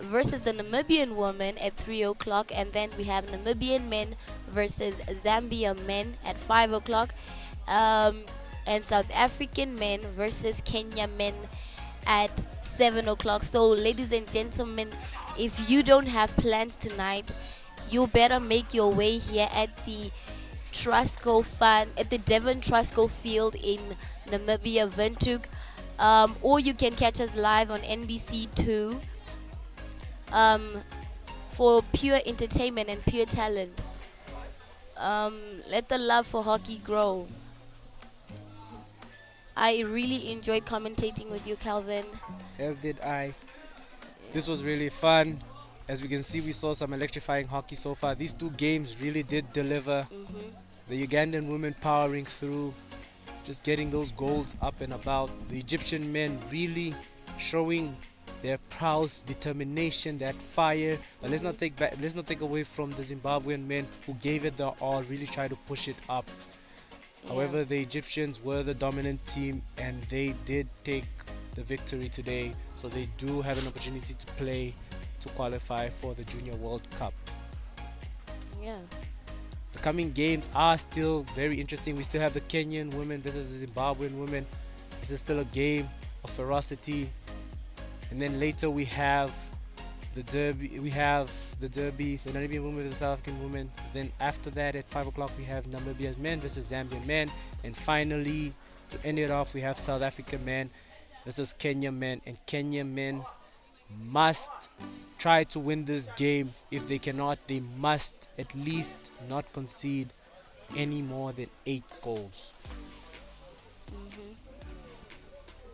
B: versus the Namibian women at 3 o'clock, and then we have Namibian men versus Zambia men at 5 o'clock, and South African men versus Kenya men at 7 o'clock. So, ladies and gentlemen, if you don't have plans tonight, you better make your way here at the Devon Trusco Field in Namibia, Windhoek, or you can catch us live on NBC2 for pure entertainment and pure talent. Let the love for hockey grow. I really enjoyed commentating with you, Calvin.
A: As did I. This was really fun. As we can see, we saw some electrifying hockey so far. These two games really did deliver. The Ugandan women powering through, just getting those goals up and about. The Egyptian men really showing their prowess, determination, that fire. But let's not take away from the Zimbabwean men who gave it their all, really try to push it up.
B: Yeah.
A: However, the Egyptians were the dominant team and they did take the victory today. So they do have an opportunity to play to qualify for the Junior World Cup.
B: Yeah.
A: The coming games are still very interesting. We still have the Kenyan women versus the Zimbabwean women. This is still a game of ferocity. And then later we have the derby. The Namibian women versus the South African women. Then after that, at 5 o'clock, we have Namibian men versus Zambian men. And finally, to end it off, we have South African men versus Kenya men. And Kenya men must try to win this game. If they cannot, they must at least not concede any more than 8 goals.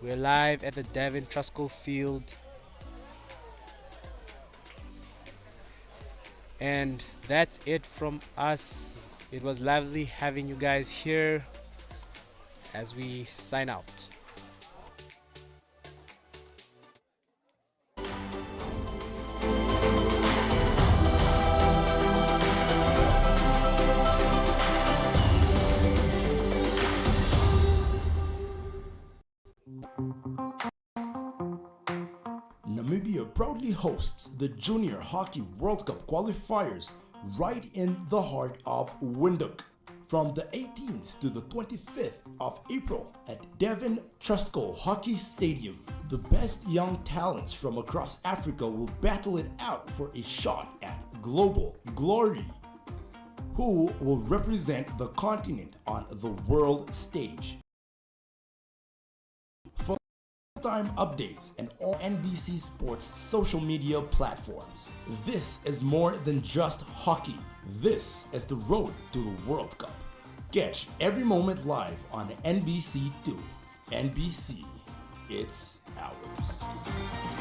A: We're live at the Devon Trusco Field, and that's it from us. It was lovely having you guys here as we sign out.
C: Namibia proudly hosts the Junior Hockey World Cup qualifiers right in the heart of Windhoek from the 18th to the 25th of April at Devon Trusco Hockey Stadium. The best young talents from across Africa will battle it out for a shot at global glory. Who will represent the continent on the world stage? For time updates and all NBC Sports social media platforms. This is more than just hockey. This is the road to the World Cup. Catch every moment live on NBC2. NBC, it's ours.